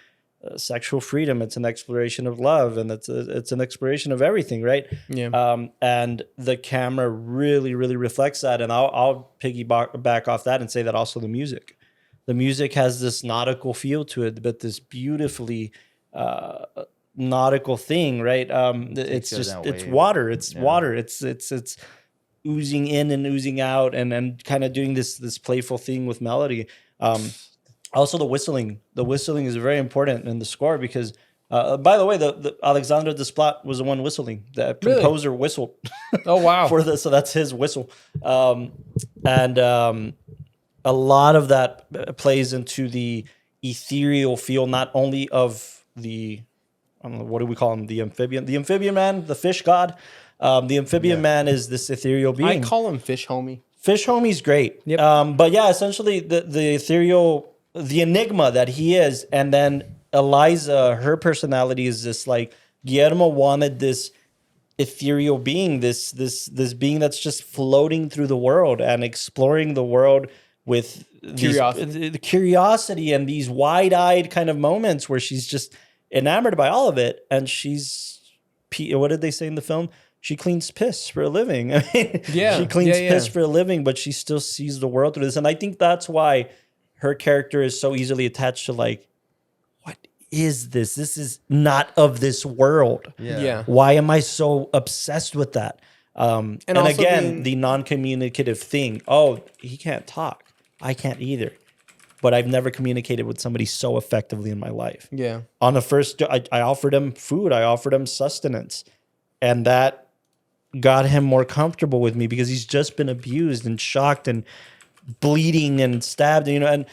sexual freedom. It's an exploration of love, and it's an exploration of everything, right? And the camera really reflects that. And I'll piggyback off that and say that also the music has this nautical feel to it, but this beautifully nautical thing, right? It's water. It's water. It's oozing in and oozing out, and kind of doing this playful thing with melody. Also, the whistling is very important in the score because, by the way, the Alexandre Desplat was the one whistling. The composer whistled. Oh wow! For this, so that's his whistle, and a lot of that plays into the ethereal feel, not only of the, I don't know, what do we call him? The amphibian man, the fish god. The amphibian man is this ethereal being. I call him Fish Homie. Fish Homie's great. But yeah, essentially the ethereal, the enigma that he is, and then Eliza, her personality is this like Guillermo wanted this ethereal being, this being that's just floating through the world and exploring the world with the curiosity and these wide-eyed kind of moments where she's just enamored by all of it. And she's, what did they say in the film? She cleans piss for a living. I mean, she cleans piss for a living, but she still sees the world through this. And I think that's why her character is so easily attached to like, what is this? This is not of this world. Why am I so obsessed with that? And again, the non-communicative thing. Oh, he can't talk. I can't either. But I've never communicated with somebody so effectively in my life. On the first, I offered him food. I offered him sustenance. And that got him more comfortable with me because he's just been abused and shocked and bleeding and stabbed, you know,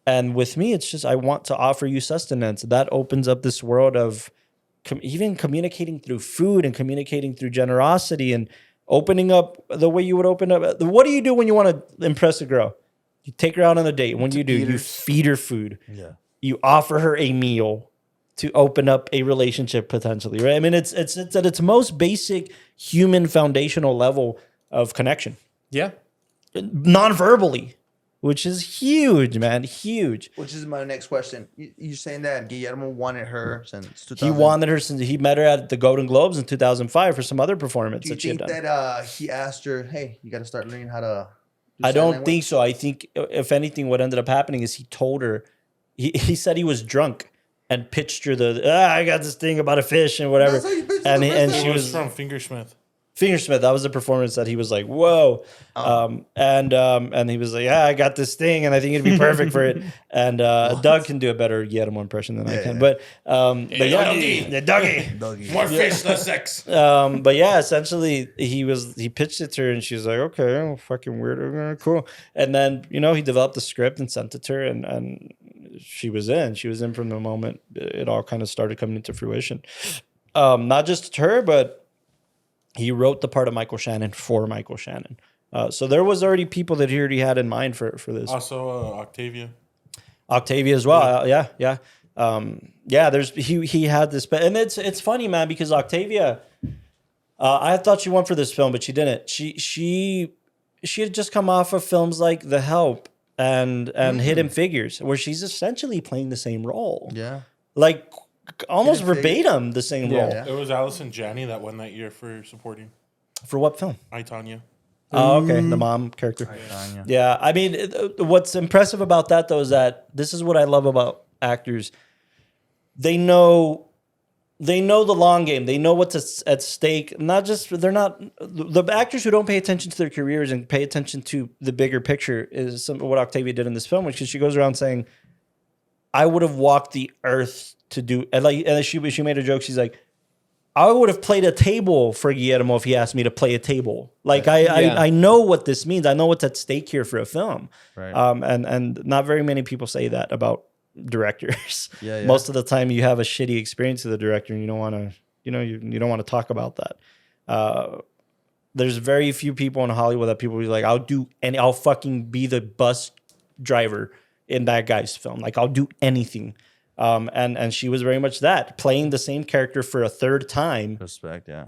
and with me, it's just, I want to offer you sustenance. That opens up this world of even communicating through food and communicating through generosity and opening up the way you would open up. What do you do when you want to impress a girl? You take her out on a date. When do? You feed her food. You offer her a meal to open up a relationship potentially, right? I mean, it's at its most basic human foundational level of connection. Non-verbally, which is huge, man, huge. Which is my next question. You're saying that Guillermo wanted her since 2000. He wanted her since he met her at the Golden Globes in 2005 for some other performance. Do you think that he asked her, "Hey, you got to start learning how to"? I don't think so. I think if anything, what ended up happening is he told her. He said he was drunk and pitched her I got this thing about a fish and whatever. And she was from Fingersmith. That was the performance that he was like, whoa. And he was like, I got this thing and I think it'd be perfect for it. And Doug can do a better Guillermo impression than I can. But Dougie. More fish, less sex. But yeah, essentially he pitched it to her and she was like, okay, fucking weird. Cool. And then, you know, he developed the script and sent it to her and she was in from the moment it all kind of started coming into fruition. Not just her, but he wrote the part of Michael Shannon for Michael Shannon. So there was already people that he already had in mind for this. Also Octavia as well. Yeah. There's he had this, and it's funny, man, because Octavia, I thought she won for this film, but she didn't. She had just come off of films like The Help and Hidden Figures, where she's essentially playing the same role. Yeah. Like almost Hidden Figures. verbatim the same role. Yeah. It was Allison Janney that won that year for supporting. For what film? I, Tanya. Oh, okay. The mom character. Yeah. I mean, what's impressive about that, though, is that this is what I love about actors. They know the long game. They know what's at stake. Not just, they're not, the actors who don't pay attention to their careers and pay attention to the bigger picture is some of what Octavia did in this film, which is she goes around saying, I would have walked the earth to do, and she made a joke. She's like, I would have played a table for Guillermo if he asked me to play a table. Like I know what this means. I know what's at stake here for a film. Right. And not very many people say that about directors. Yeah. Most of the time you have a shitty experience with the director and you don't want to, you don't want to talk about that. There's very few people in Hollywood that people be like, I'll fucking be the bus driver in that guy's film. Like I'll do anything. And she was very much that, playing the same character for a third time, Respect, yeah.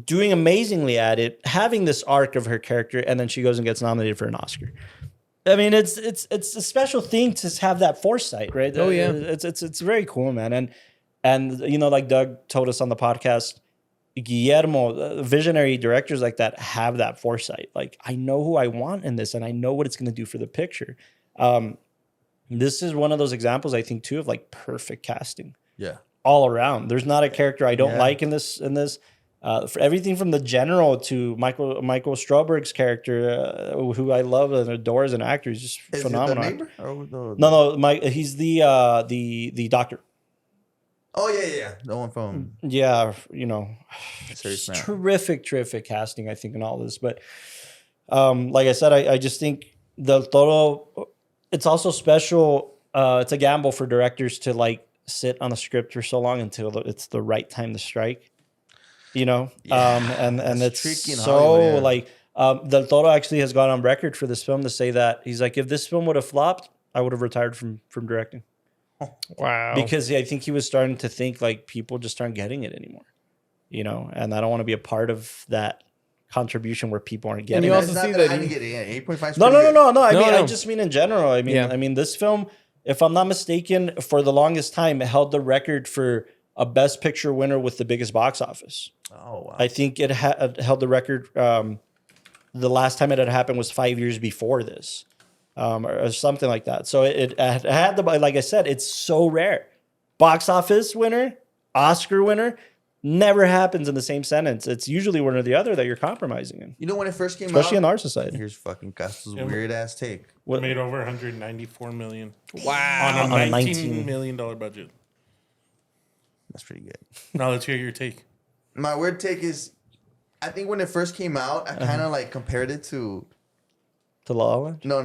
doing amazingly at it, having this arc of her character, and then she goes and gets nominated for an Oscar. I mean, it's a special thing to have that foresight, right? Oh yeah, it's very cool, man. And like Doug told us on the podcast, Guillermo, visionary directors like that have that foresight. Like I know who I want in this, and I know what it's going to do for the picture. This is one of those examples, I think, too, of like perfect casting. Yeah. All around. There's not a character I don't like in this. For everything from the general to Michael Strauberg's character, who I love and adore as an actor, he's just phenomenal. It the neighbor? No, he's the doctor. Oh yeah. The one from Yeah, Serious man. terrific casting, I think, in all this. But like I said, I just think Del Toro. It's also special. It's a gamble for directors to like sit on a script for so long until it's the right time to strike. And it's tricky in so Hollywood, like Del Toro actually has gone on record for this film to say that he's like, if this film would have flopped, I would have retired from directing. wow. Because I think he was starting to think like people just aren't getting it anymore. And I don't want to be a part of that contribution where people aren't getting you it. also see that I didn't get it. 8.5. No. I No. just mean in general. I mean, this film, if I'm not mistaken, for the longest time, it held the record for a Best Picture winner with the biggest box office. Oh wow. I think it held the record. The last time it had happened was 5 years before this, or something like that. So it had the, like I said, it's so rare. Box office winner, Oscar winner. Never happens in the same sentence. It's usually one or the other that you're compromising in. When it first came Especially out, in our society. here's fucking Castro's weird ass take. What- Made over 194 million Wow. on a On a $19 million budget. That's pretty good. Now let's hear your take. My weird take is, I think when it first came out, I kind of like compared it to To La La Land? no,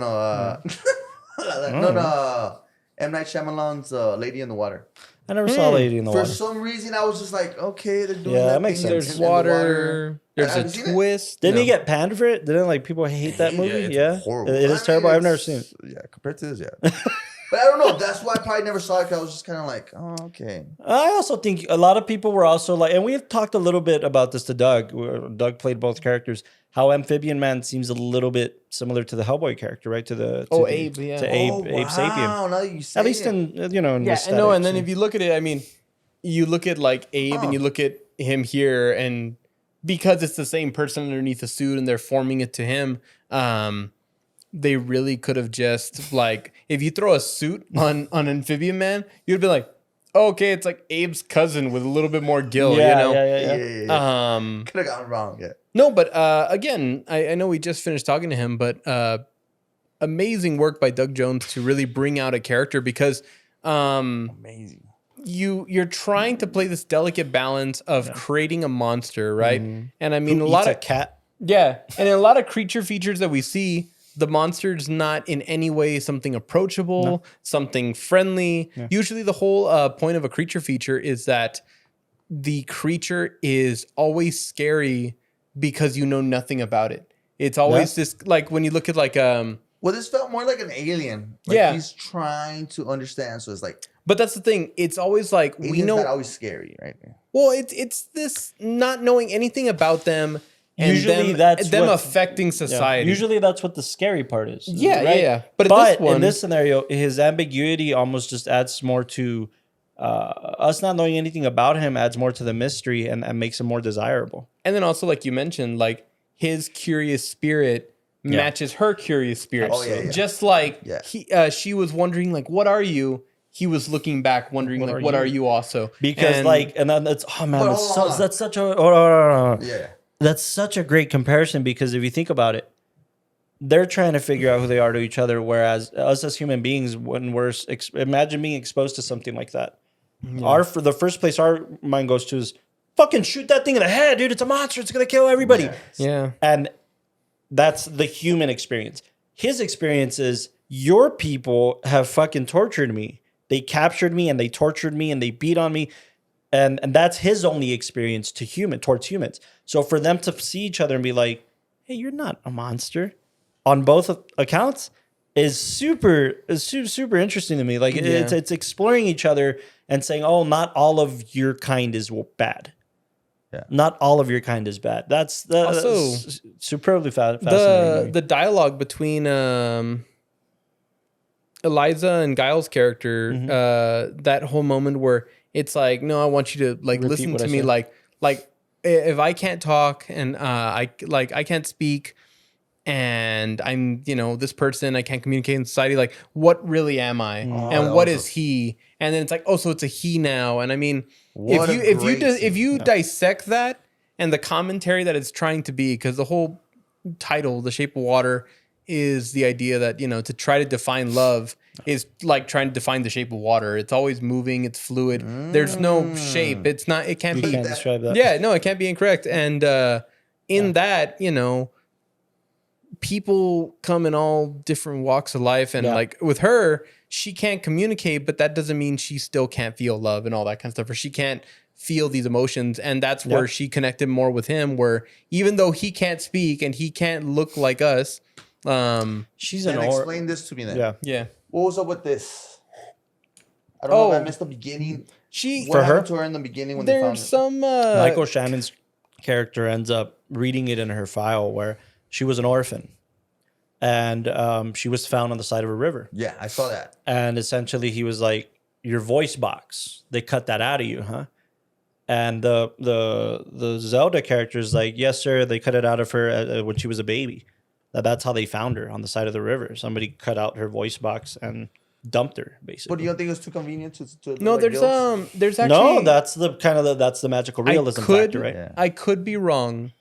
M. Night Shyamalan's Lady in the Water. I never saw Lady in the For Water. some reason, I was just like, okay, they're doing Yeah, that that makes thing sense. There's in the water. There's Have a you seen it? twist. Didn't No. he get panned for it? Didn't like people hate that movie? it's Yeah, horrible. It is I terrible. mean, I've never seen it. Yeah, compared to this, yeah. But I don't know. That's why I probably never saw it, because I was just kind of like, oh, okay. I also think a lot of people were also like, and we've talked a little bit about this to Doug. Doug played both characters. How Amphibian Man seems a little bit similar to the Hellboy character, right? Abe, yeah. To Abe, Oh, Abe Sapien. wow, now that you say At least it. in in Yeah, I know. aesthetics, And then if you look at it, I mean, you look at like Abe and you look at him here, and because it's the same person underneath the suit and they're forming it to him, they really could have just like, if you throw a suit on Amphibian Man, you'd be like, oh, okay, it's like Abe's cousin with a little bit more gill, yeah. Yeah. Could have gone wrong, yeah. No, but again, I know we just finished talking to him, but amazing work by Doug Jones to really bring out a character, because Amazing. you're trying to play this delicate balance of creating a monster, right? And I mean, Who a lot eats of cat. yeah, and in a lot of creature features that we see, the monster's not in any way something approachable, something friendly. Usually, the whole point of a creature feature is that the creature is always scary because you know nothing about it. It's always this, like when you look at like Well, this felt more like an alien. Like Yeah. he's trying to understand. So it's like But that's the thing. It's always like we aliens know. not always scary, right? Well, it's this not knowing anything about them and Usually them, that's them what- affecting Yeah. society. Usually that's what the scary part is. Yeah, right? yeah. But in But this one- in this scenario, his ambiguity almost just adds more to us not knowing anything about him, adds more to the mystery and makes him more desirable. And then also, like you mentioned, like his curious spirit matches her curious spirit. Oh, yeah, yeah. Just like Yeah. she was wondering, like, what are you? He was looking back, wondering, like, what are you also? Because And- and then it's But hold on. that's such a Yeah. that's such a great comparison because if you think about it, they're trying to figure out who they are to each other, whereas us as human beings, when we're imagine being exposed to something like that, for the first place our mind goes to is fucking shoot that thing in the head, dude. It's a monster. It's gonna kill everybody. yeah. And that's the human experience. His experience is your people have fucking tortured me. They captured me and they tortured me and they beat on me. And that's his only experience towards humans. So for them to see each other and be like, hey, you're not a monster on both accounts is super interesting to me. Like it's exploring each other and saying, oh, not all of your kind is bad. Yeah. Not all of your kind is bad. That's Also, superbly fascinating. The dialogue between Eliza and Giles' character, that whole moment where it's like, no, I want you to like Repeat listen what to I me, said. like if I can't talk and I can't speak and I'm this person, I can't communicate in society, like what really am I and what is he? And then it's like, oh, so it's a he now. And I mean, What a great if you scene. dissect that and the commentary that it's trying to be, because the whole title, The Shape of Water, is the idea that to try to define love is like trying to define the shape of water. It's always moving, it's fluid. There's no shape. It can't You be. can't describe that. Yeah, no, it can't be incorrect. And in that, people come in all different walks of life. And like with her, she can't communicate, but that doesn't mean she still can't feel love and all that kind of stuff, or she can't feel these emotions. And that's where she connected more with him, where even though he can't speak and he can't look like us, She's And an explain this to me then. Yeah. yeah. What was up with this? I don't know if I missed the beginning. She What For her? happened to her in the beginning when they found there's it? some Michael Shannon's character ends up reading it in her file where she was an orphan and she was found on the side of a river. Yeah, I saw that. And essentially he was like, your voice box, they cut that out of you, huh? And the Zelda character is like, yes, sir, they cut it out of her when she was a baby. That's how they found her, on the side of the river. Somebody cut out her voice box and dumped her, basically. But do you don't think it was too convenient to no, like, guilt? there's actually No, that's the magical realism factor, right? Yeah. I could be wrong,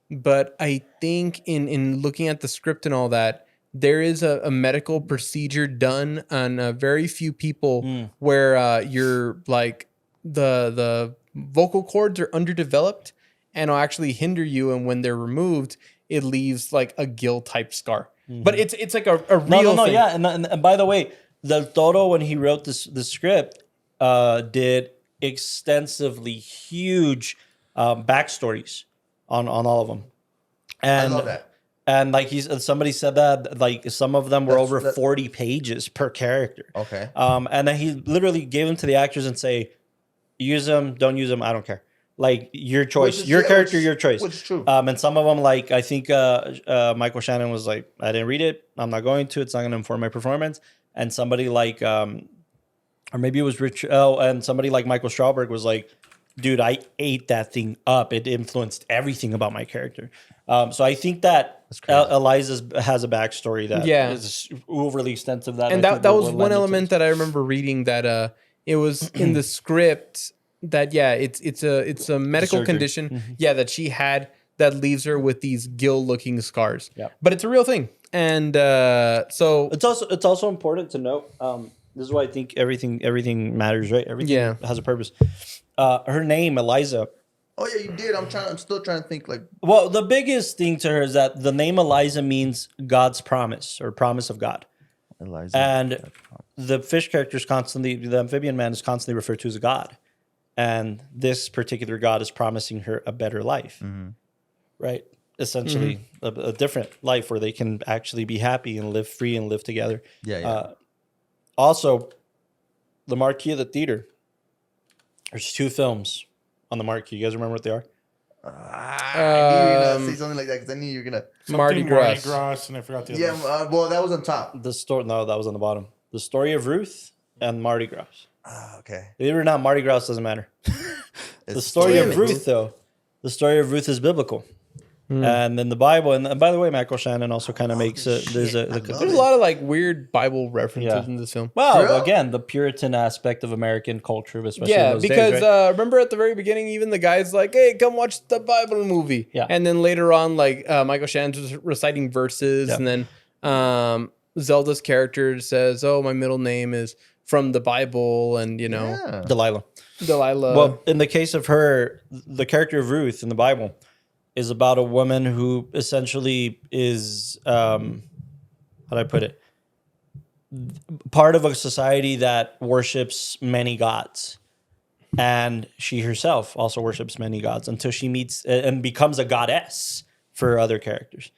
but I think in looking at the script and all that, there is a medical procedure done on very few people where you're like the vocal cords are underdeveloped and will actually hinder you, and when they're removed, it leaves like a gill type scar. But it's like a real thing. Yeah. And by the way, Del Toro, when he wrote this script, did extensively huge backstories on all of them. And I love that. And like somebody said that like some of them were That's- over 40 pages per character. Okay. And then he literally gave them to the actors and say, use them, don't use them, I don't care. Like your choice, Which is- your yeah, character, which- your choice. which is true. And some of them, like I think Michael Shannon was like, I didn't read it, I'm not going to. It's not going to inform my performance. And somebody like, or maybe it was Rich. Oh, and somebody like Michael Strawberg was like, dude, I ate that thing up. It influenced everything about my character. So I think that Eliza has a backstory that is overly extensive. And that was one element that I remember reading, that it was in the script that it's a medical surgery. condition that she had that leaves her with these gill looking scars. Yeah. But it's a real thing. And so it's also important to note. This is why I think everything matters, right? Everything has a purpose. Her name, Eliza. Oh yeah, you did. I'm still trying to think like. Well, the biggest thing to her is that the name Eliza means God's promise or promise of God. Eliza. And the fish character is constantly, the amphibian man is constantly referred to as a god. And this particular god is promising her a better life. Right? essentially a different life where they can actually be happy and live free and live together. Yeah. Also, the marquee of the theater. There's 2 films on the marquee. You guys remember what they are? I knew you were gonna say something like that because I knew you were gonna. Mardi Gras. And I forgot the other. Yeah, well, that was on top. No, that was on the bottom. The Story of Ruth and Mardi Gras. Okay. Believe it or not, Mardi Gras doesn't matter. The story of Ruth, though, the story of Ruth is biblical. And then the Bible, and by the way, Michael Shannon also kind of makes it. There's a lot of like weird Bible references Yeah. in this film. well, Real? again, the Puritan aspect of American culture, especially in Yeah, those because days, right? remember at the very beginning, even the guy's like, "Hey, come watch the Bible movie." Yeah. And then later on, like Michael Shannon's reciting verses, Yeah. and then Zelda's character says, "Oh, my middle name is from the Bible," and Yeah. Delilah. Delilah. Well, in the case of her, the character of Ruth in the Bible is about a woman who essentially is, how do I put it? Part of a society that worships many gods. And she herself also worships many gods until she meets and becomes a goddess for other characters.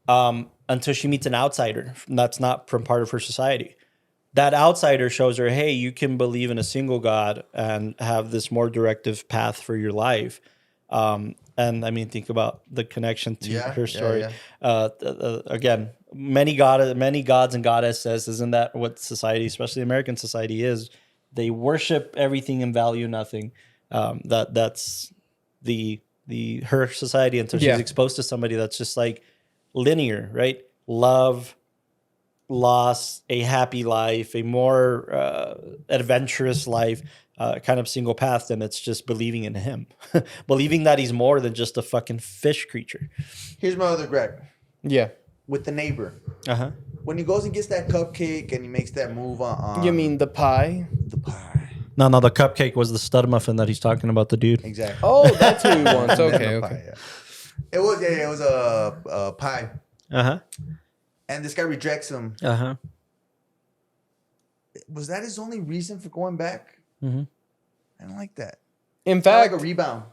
Until she meets an outsider that's not from part of her society. That outsider shows her, hey, you can believe in a single God and have this more directive path for your life. And I mean, think about the connection to her story. Again, many gods and goddesses. Isn't that what society, especially American society, is? They worship everything and value nothing. That's her society until she's exposed to somebody that's just like linear, right? Love, loss, a happy life, a more adventurous life. Kind of single path, and it's just believing in him, believing that he's more than just a fucking fish creature. Here's my other Greg yeah. with the neighbor. Uh-huh. When he goes and gets that cupcake and he makes that move on You mean the pie? the pie. No, the cupcake was the stud muffin that he's talking about, the dude. Exactly. Oh, that's who he wants. And then Okay, the okay. pie, yeah. It was a pie. Uh-huh. And this guy rejects him. Uh-huh. Was that his only reason for going back? Mm-hmm. I don't like that. In Not fact, like a rebound.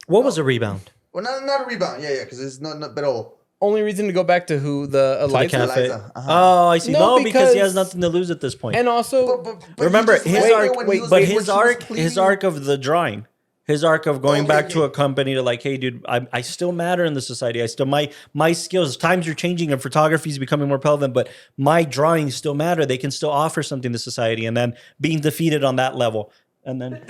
What was a rebound? Well, not a rebound. Yeah, because it's not but oh. only reason to go back to who the To the Eliza, cafe. Eliza, uh-huh. Oh, I see. No, No, because he has because- nothing to lose at this point. and also But Remember he just his left arc. her when he was- But when she his was his pleading. arc of the drawing, his arc of going Okay, back to okay. a company to like, hey, dude, I still matter in the society. I still my skills. Times are changing and photography is becoming more prevalent, but my drawings still matter. They can still offer something to society. And then being defeated on that level, and then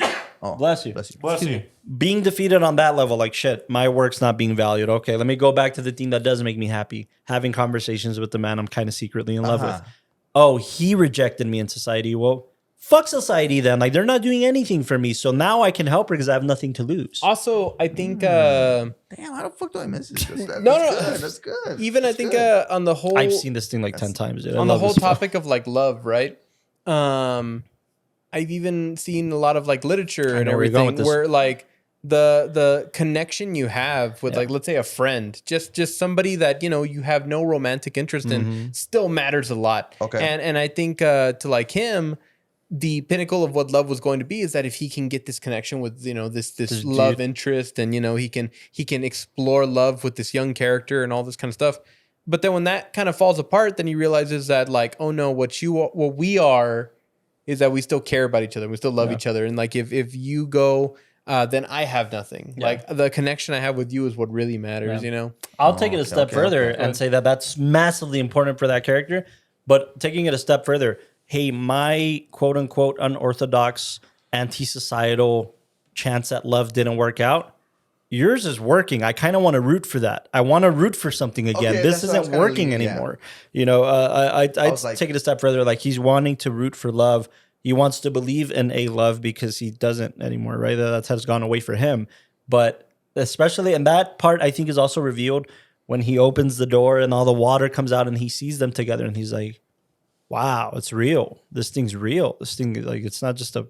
bless you. Bless you. Being defeated on that level, like shit, my work's not being valued. Okay, let me go back to the thing that does make me happy. Having conversations with the man I'm kind of secretly in love with. Oh, he rejected me in society. Well, fuck society then. Like they're not doing anything for me. So now I can help her because I have nothing to lose. also I think Damn, how the fuck do I miss this? That's No, good. That's good. even I That's think good. on the whole I've seen this thing like 10 times, dude. I on the love whole this film. topic of like love, right? I've even seen a lot of like literature and know where you're going everything with this. where like the connection you have with like let's say a friend, just somebody that you have no romantic interest in, still matters a lot. Okay. And I think to like him, the pinnacle of what love was going to be is that if he can get this connection with this love interest, and he can explore love with this young character and all this kind of stuff. But then when that kind of falls apart, then he realizes that like, oh no, what we are is that we still care about each other, we still love each other, and like if you go, then I have nothing. Like the connection I have with you is what really matters. I'll take it a step further and say that that's massively important for that character. But taking it a step further, hey, my quote unquote unorthodox, anti-societal chance at love didn't work out. Yours is working. I kind of want to root for that. I want to root for something again. Okay, This that's what I was isn't kinda working leaning, yeah. anymore. I'd was like- take it a step further. Like he's wanting to root for love. He wants to believe in a love because he doesn't anymore, right? That has gone away for him. But especially, and that part I think is also revealed when he opens the door and all the water comes out and he sees them together and he's like, wow, it's real. This thing's real. This thing, like, it's not just a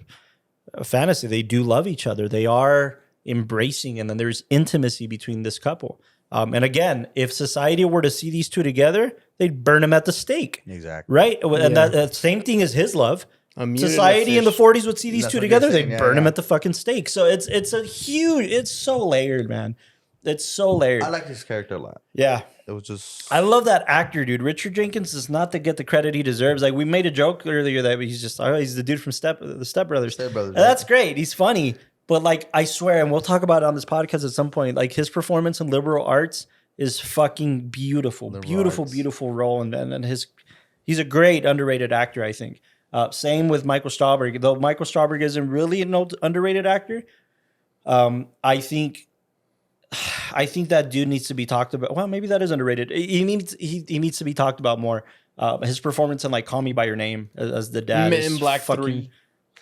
fantasy. They do love each other. They are embracing, and then there's intimacy between this couple. And again, if society were to see these two together, they'd burn them at the stake. Exactly. Right? And that same thing as his love. Society in the 40s would see these That's two what you're together, saying, they'd yeah, burn them yeah. at the fucking stake. So it's so layered, man. It's so layered. I like his character a lot. Yeah. It was just. I love that actor, dude. Richard Jenkins does not to get the credit he deserves. Like we made a joke earlier that he's just he's the dude from the Step Brothers. Step Brothers, And that's great. He's funny, but like I swear, and we'll talk about it on this podcast at some point. Like his performance in Liberal Arts is fucking beautiful, beautiful role, and he's a great underrated actor. I think. Same with Michael Strauberg. Though Michael Strauberg isn't really an underrated actor, I think that dude needs to be talked about. Well, maybe that is underrated. He needs to be talked about more. His performance in like Call Me by Your Name as the dad Men is in Black fucking, 3.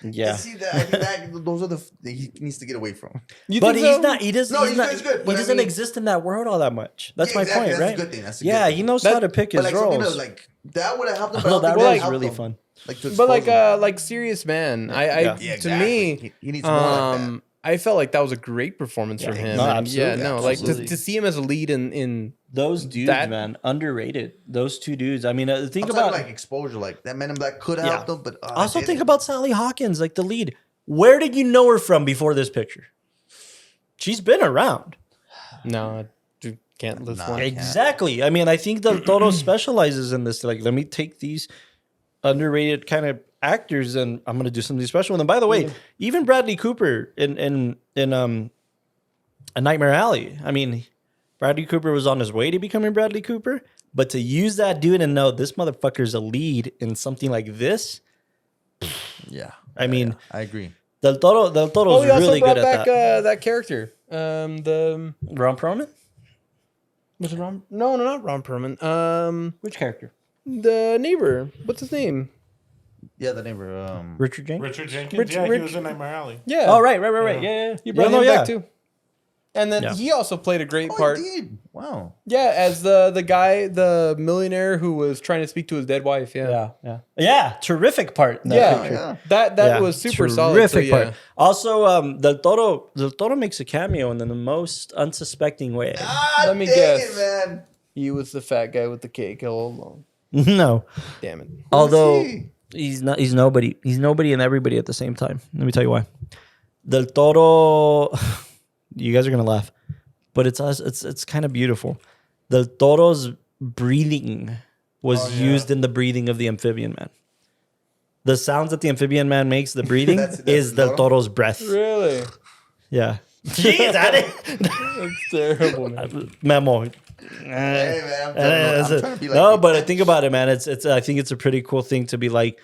Yeah, See that? I think that those are he needs to get away from. but he's not. He doesn't. No, he's not, he's good, he but I doesn't mean- exist in that world all that much. That's Yeah, my exactly. point, That's right? a good thing. That's a Yeah, good he thing. knows how to pick his But like some roles. people, like that would have helped him. No, that would was really fun. Like, to But expose him. like Serious Man, Yeah. Yeah, to me, he needs more like that. I felt like that was a great performance from him. No, And absolutely, like absolutely. to see him as a lead in Those dudes, that- man, underrated. Those two dudes. I mean, think I'm about talking like exposure, like that Men in Black could have Yeah. helped him, but also it think didn't. about Sally Hawkins, like the lead. Where did you know her from before this picture? She's been around. no, I can't list Nah. one. Exactly. I mean, I think Del Toro specializes in this. Like, let me take these underrated kind of actors and I'm going to do something special with them. By the way, even Bradley Cooper in A Nightmare Alley. I mean, Bradley Cooper was on his way to becoming Bradley Cooper, but to use that dude and know this motherfucker's a lead in something like this, Yeah, I mean, I agree. Del Toro's Oh, he also really brought good at back that. that character. The Ron Perlman? was it Ron? No, not Ron Perlman. Which character? The neighbor. What's his name? Yeah, the neighbor. Richard Jenkins? Richard Jenkins. Rich- yeah, Rich- he was in Nightmare Alley. Yeah. Oh, right. Yeah. You brought Yeah, him no, back too. And then Yeah. he also played a great Oh, part. he did. Wow. Yeah, as the guy, the millionaire who was trying to speak to his dead wife. Yeah, terrific part. In that Yeah. picture. Yeah. That Yeah, was super solid. terrific So, yeah. part. Also, Del Toro makes a cameo in the most unsuspecting way. Let me dang guess. it, man. He was the fat guy with the cake all along. No, Damn it. although he? he's not. He's nobody. He's nobody and everybody at the same time. Let me tell you why. Del Toro. You guys are gonna laugh, but it's kind of beautiful. Del Toro's breathing was used in the breathing of the amphibian man. The sounds that the amphibian man makes, the breathing, That's is Del Toro? Toro's breath. Really? Yeah. Jeez, That's terrible, man. Memo. Hey, man, I'm trying to be like No, you. but I think about it, man. It's. I think it's a pretty cool thing to be like,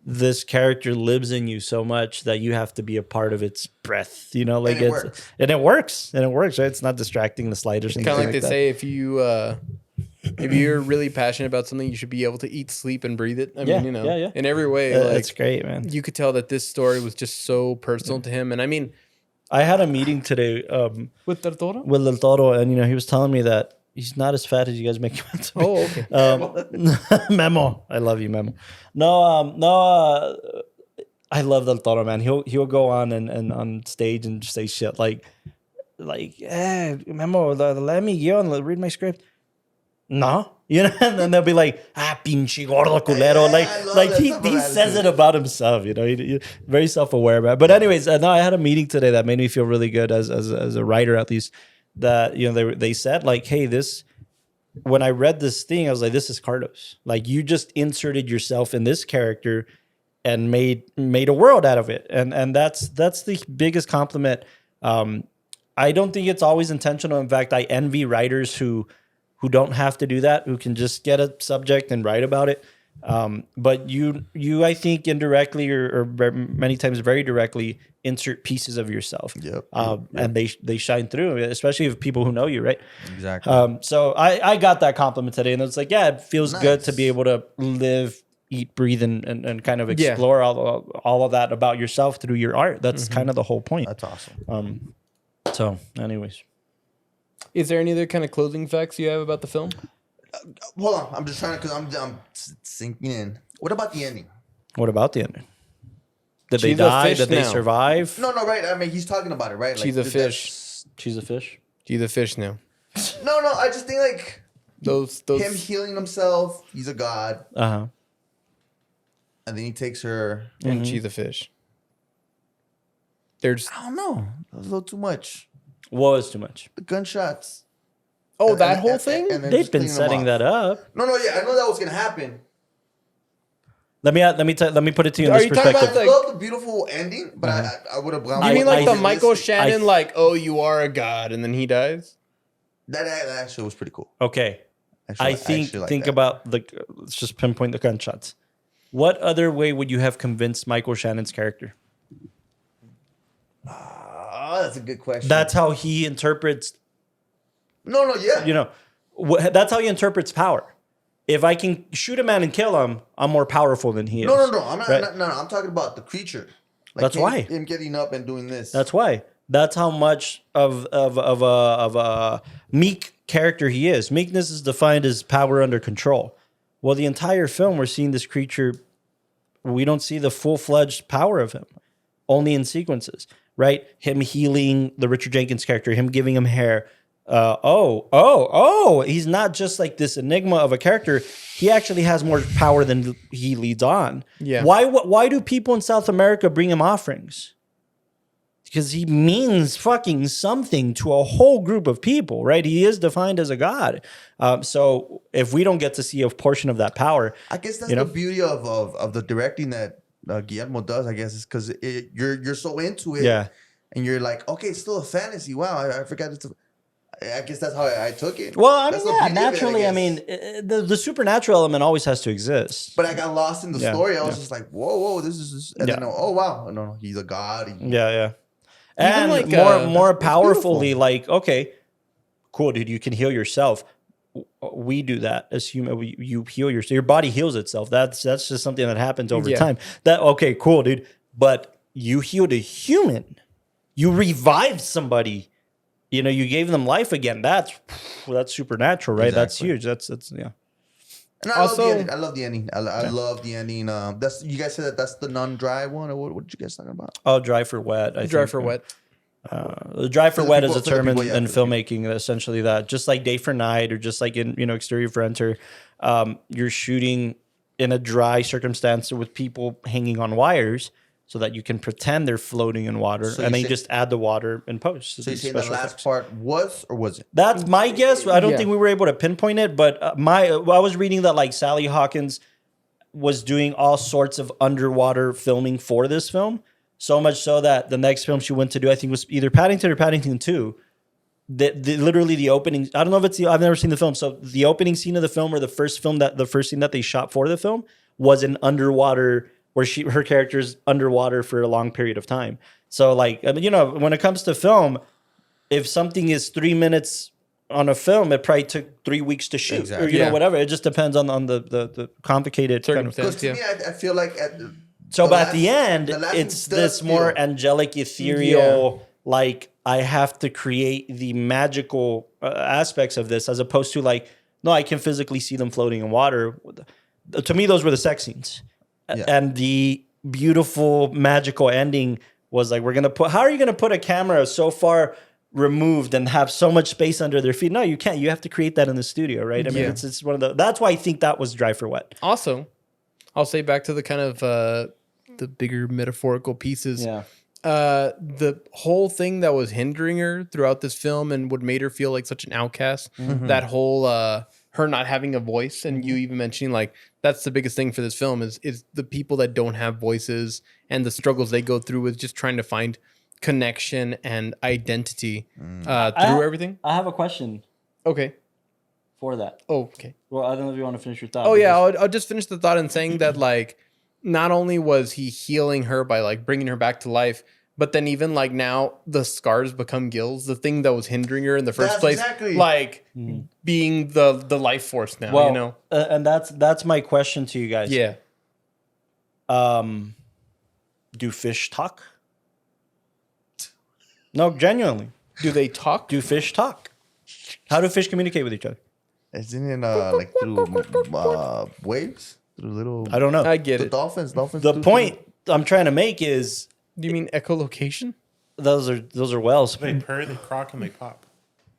this character lives in you so much that you have to be a part of its breath. You know, like And it it's works. and it works, right? It's not distracting the slightest. Kind of like they say, if you're really passionate about something, you should be able to eat, sleep, and breathe it. I Yeah, mean, you know, yeah. in every way. It's Like great, man. you could tell that this story was just so personal to him. And I mean, I had a meeting today with Del Toro. with Del Toro, and he was telling me that he's not as fat as you guys make him out to be. Oh, okay. Memo, I love you, Memo. No, I love Del Toro, man. He'll go on and on stage and say shit like, Memo, let me go and read my script. No, and then they'll be like, pinche gordo culero. I love Like that he type of says attitude. it about himself, he very self-aware, man. But anyways, no, I had a meeting today that made me feel really good as a writer, at least, that they said like, hey, this. When I read this thing, I was like, this is Carlos. Like, you just inserted yourself in this character and made a world out of it. And that's the biggest compliment. I don't think it's always intentional. In fact, I envy writers who don't have to do that, who can just get a subject and write about it. But you I think indirectly or many times very directly insert pieces of yourself. Yep. And they shine through, especially if people who know you, right? Exactly. So I got that compliment today, and it's like, yeah, it feels good to Nice. be able to live, eat, breathe, and kind of Yeah. explore all of that about yourself through your art. That's kind of the whole point. That's awesome. So, anyways, Is there any other kind of closing facts you have about the film? Hold on, I'm just trying to, because I'm sinking in. What about the ending? what about the ending? Did they She's a die? fish Did they now. survive? No, right. I mean, he's talking about it, right? She's a did fish. She's a fish. She's a fish now. No, I just think like Those him healing himself. He's a god, Uh-huh. and then he takes her. and she's a fish. There's I don't know. That was a little too much. What was too much? The gunshots. Oh, that whole thing? and then They've just been cleaning them setting off. that up. No, yeah, I know that was gonna happen. Let me put it to you in Are this you talking perspective. about I love the beautiful ending, but I would have gone. You mean like the Michael realistic. Shannon, like, oh, you are a god, and then he dies? That actually was pretty cool. Okay. Actually, I think like think that. about let's just pinpoint the gunshots. What other way would you have convinced Michael Shannon's character? Oh, that's a good question. That's how he interprets, no, yeah. you know, that's how he interprets power. If I can shoot a man and kill him, I'm more powerful than he is. No. I'm not, right? no. I'm talking about the creature. Like That's why. him getting up and doing this. That's why. That's how much of a meek character he is. Meekness is defined as power under control. Well, the entire film, we're seeing this creature. We don't see the full-fledged power of him, only in sequences, right? Him healing the Richard Jenkins character, him giving him hair. He's not just like this enigma of a character. He actually has more power than he leads on. Yeah. Why do people in South America bring him offerings? Because he means fucking something to a whole group of people, right? He is defined as a god. So if we don't get to see a portion of that power, I guess that's you know? the beauty of the directing that Guillermo does. I guess is because you're so into it, yeah. and you're like, okay, it's still a fantasy. Wow, I forgot it's. I guess that's how I took it. Well, I mean, That's the yeah, beauty of it, naturally, I guess. mean, the supernatural element always has to exist. But I got lost in the Yeah, story. I was yeah. just like, whoa, this is, and Yeah. then oh wow, no, he's a god. Yeah. And like, more that's powerfully, like, okay, cool, dude, you can heal yourself. We do that as human. You heal yourself. Your body heals itself. That's just something that happens over Yeah. time. That okay, cool, dude. But you healed a human. You revived somebody. You know, you gave them life again. That's supernatural, right? That's Exactly. huge. That's yeah. And Also- I love the ending. I love the ending. That's you guys said that's the non-dry one, or what did you guys talking about? Oh, dry for wet. I Dry think. for wet. Dry for the wet people- is a for the term people, yeah, in for the filmmaking, essentially that. Just like day for night, or just like in exterior for enter, you're shooting in a dry circumstance with people hanging on wires, so that you can pretend they're floating in water, So and you then you say- just add the water in post. So you saying the last part was or wasn't? That's my guess. I don't Yeah. think we were able to pinpoint it, but I was reading that like Sally Hawkins was doing all sorts of underwater filming for this film. So much so that the next film she went to do, I think, was either Paddington or Paddington 2. Literally the opening. I don't know if it's I've never seen the film. So the opening scene of the film, or the first scene that they shot for the film, was an underwater, where her character's underwater for a long period of time. So like, I mean, when it comes to film, if something is 3 minutes on a film, it probably took 3 weeks to shoot, Exactly. or Yeah. whatever. It just depends on the complicated kind of. Circumstance. Because to me, I feel like So, the but last- at the end, the last it's one does this more feel- angelic, ethereal. Like I have to create the magical aspects of this, as opposed to like, no, I can physically see them floating in water. To me, those were the sex scenes, Yeah. and the beautiful magical ending was like, how are you gonna put a camera so far removed and have so much space under their feet? No, you can't. You have to create that in the studio, right? I mean, Yeah. it's one of the. That's why I think that was dry for wet. Also, I'll say back to the kind of the bigger metaphorical pieces. The whole thing that was hindering her throughout this film and what made her feel like such an outcast, that whole her not having a voice, and you even mentioning like that's the biggest thing for this film is the people that don't have voices and the struggles they go through with just trying to find connection and identity through everything. I have a question Okay. for that. Oh, okay. Well, I don't know if you want to finish your thought. Oh yeah, I'll just finish the thought in saying that like not only was he healing her by like bringing her back to life, but then even like now the scars become gills, the thing that was hindering her in the first That's place, exactly- like being the life force now. Well, you know? and that's my question to you guys. Yeah. Do fish talk? No, genuinely. Do they talk? Do fish talk? How do fish communicate with each other? Isn't it like through waves, through little I don't know. I get the it. dolphins. The do point I'm trying to make is Do you mean echolocation? those are whales. They purr, they croak, and they pop.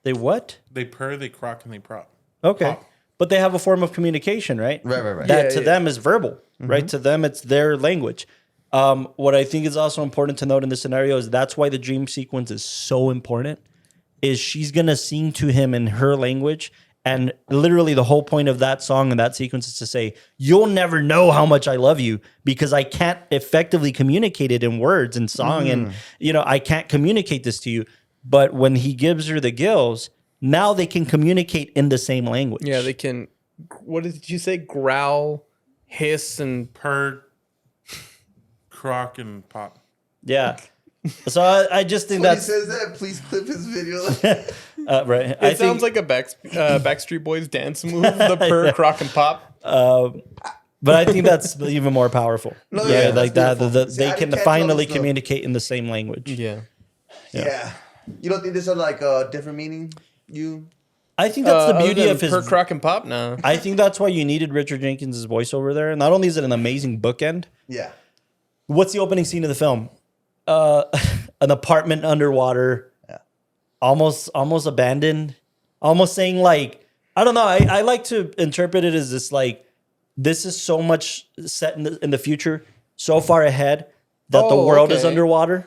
They what? They purr, they croak, and they pop. Okay. Pop. But they have a form of communication, right? Right. That Yeah, to yeah. them is verbal, right? To them, it's their language. What I think is also important to note in this scenario is that's why the dream sequence is so important, is she's gonna sing to him in her language. And literally the whole point of that song and that sequence is to say, you'll never know how much I love you because I can't effectively communicate it in words and song. And, I can't communicate this to you. But when he gives her the gills, now they can communicate in the same language. Yeah, they can. What did you say? Growl, hiss, and Purr, crock, and pop. Yeah. So I just think When he that's says that, please clip his video. right. it sounds like a Backstreet Boys dance move. The purr, crock, and pop. but I think that's even more powerful. No, yeah, yeah, like that's that. beautiful. See, I They can didn't catch all finally this stuff. communicate in the same language. Yeah. Yeah. You don't think there's a like a different meaning? I think that's the Other beauty than of his. purr, crock, and pop. No. I think that's why you needed Richard Jenkins' voiceover there. Not only is it an amazing bookend, Yeah. what's the opening scene of the film? An apartment underwater, almost abandoned, almost saying like, I don't know. I like to interpret it as this like, this is so much set in the future, so far ahead that the world is okay. underwater.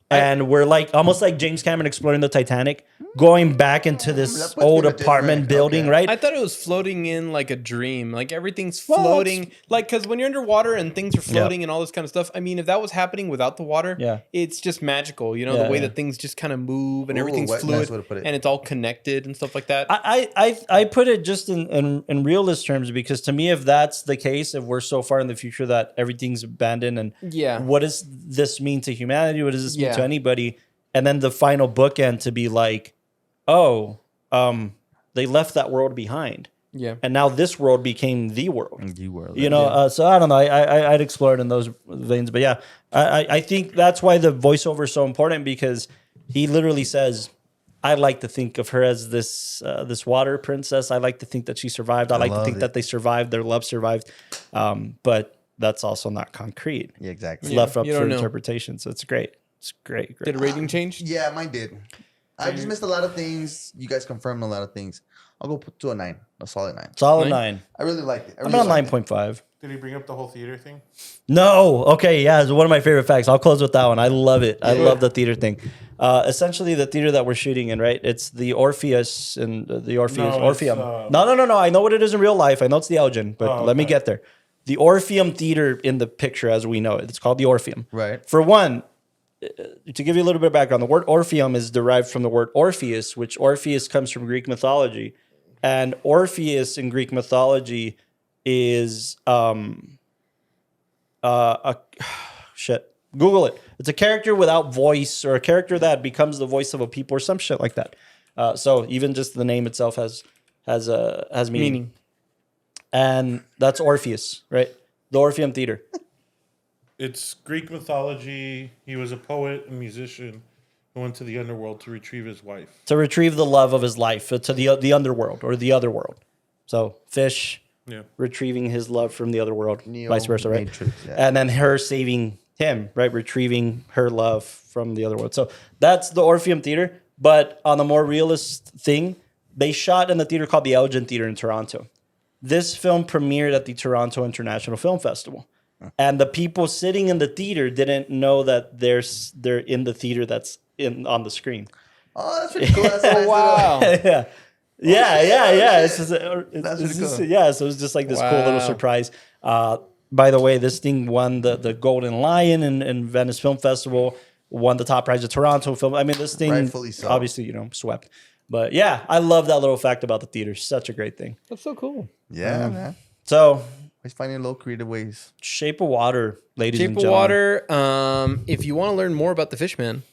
And we're like almost like James Cameron exploring the Titanic, going back into this That puts old me a bit apartment different. building, Okay. right? I thought it was floating in like a dream. Like everything's Well, floating. Like, because when you're underwater and things are floating and all this kind of stuff, I mean, if that was happening without the water, it's just magical. You know, the way that things just kind of move and everything's nice fluid way to put it. and it's all connected and stuff like that. I put it just in realist terms because to me, if that's the case, if we're so far in the future that everything's abandoned and Yeah. what does this mean to humanity? What does this mean Yeah. to anybody? And then the final bookend to be like, oh, they left that world behind. Yeah. And now this world became the world. You were. So I don't know. I'd explore it in those veins, but yeah, I think that's why the voiceover is so important because he literally says, "I like to think of her as this water princess. I like to think that she survived. I like to think that they survived. Their love survived." But that's also not concrete. Yeah, exactly. It's left up you for don't know. interpretation. So it's great. It's great. Did a rating change? Yeah, mine did. I just missed a lot of things. You guys confirmed a lot of things. I'll go to a 9, a solid 9. Solid 9. I really liked it. I'm on 9.5. Did he bring up the whole theater thing? No. Okay. Yeah. It's one of my favorite facts. I'll close with that one. I love it. I love the theater thing. Essentially, the theater that we're shooting in, right? It's the Orpheus and the Orpheus. No, Orpheum. it's, No. I know what it is in real life. I know it's the Elgin, but Oh, let me okay. get there. The Orpheum Theater in the picture as we know it. It's called the Orpheum. Right. For one, to give you a little bit of background, the word Orpheum is derived from the word Orpheus, which Orpheus comes from Greek mythology. And Orpheus in Greek mythology is shit. Google it. It's a character without voice or a character that becomes the voice of a people or some shit like that. So even just the name itself has meaning. And that's Orpheus, right? The Orpheum Theater. It's Greek mythology. He was a poet and musician who went to the underworld to retrieve his wife. To retrieve the love of his life to the underworld or the other world. So fish retrieving his love from the other world, Neo, vice versa, right? Matrix, yeah. And then her saving him, right? Retrieving her love from the other world. So that's the Orpheum Theater. But on a more realist thing, they shot in the theater called the Elgin Theater in Toronto. This film premiered at the Toronto International Film Festival. And the people sitting in the theater didn't know that they're in the theater that's on the screen. Oh, that's pretty cool. That's a nice Wow. Yeah. It's just, That's really cool. yeah, so it was just like this cool little surprise. By the way, this thing won the Golden Lion in Venice Film Festival, won the top prize of Toronto Film. I mean, this thing Rightfully so. obviously, swept. But yeah, I love that little fact about the theater. Such a great thing. That's so cool. Yeah, man. So, He's finding little creative ways. Shape of Water, ladies and Shape of gentlemen. Water. If you want to learn more about the Fishman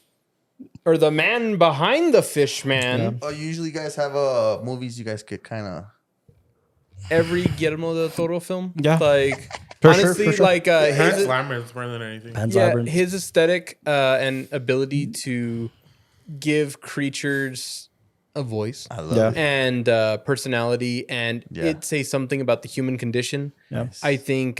or the man behind the Fishman, Oh, usually you guys have movies you guys could kind of. every Guillermo Del Toro film, Yeah. like For sure, honestly, for sure. like Pan's his, Labyrinth more than anything. Pan's yeah, Labyrinth. his aesthetic and ability to give creatures a voice I love Yeah. it. and personality, and Yeah. it say something about the human condition. Yeah. I think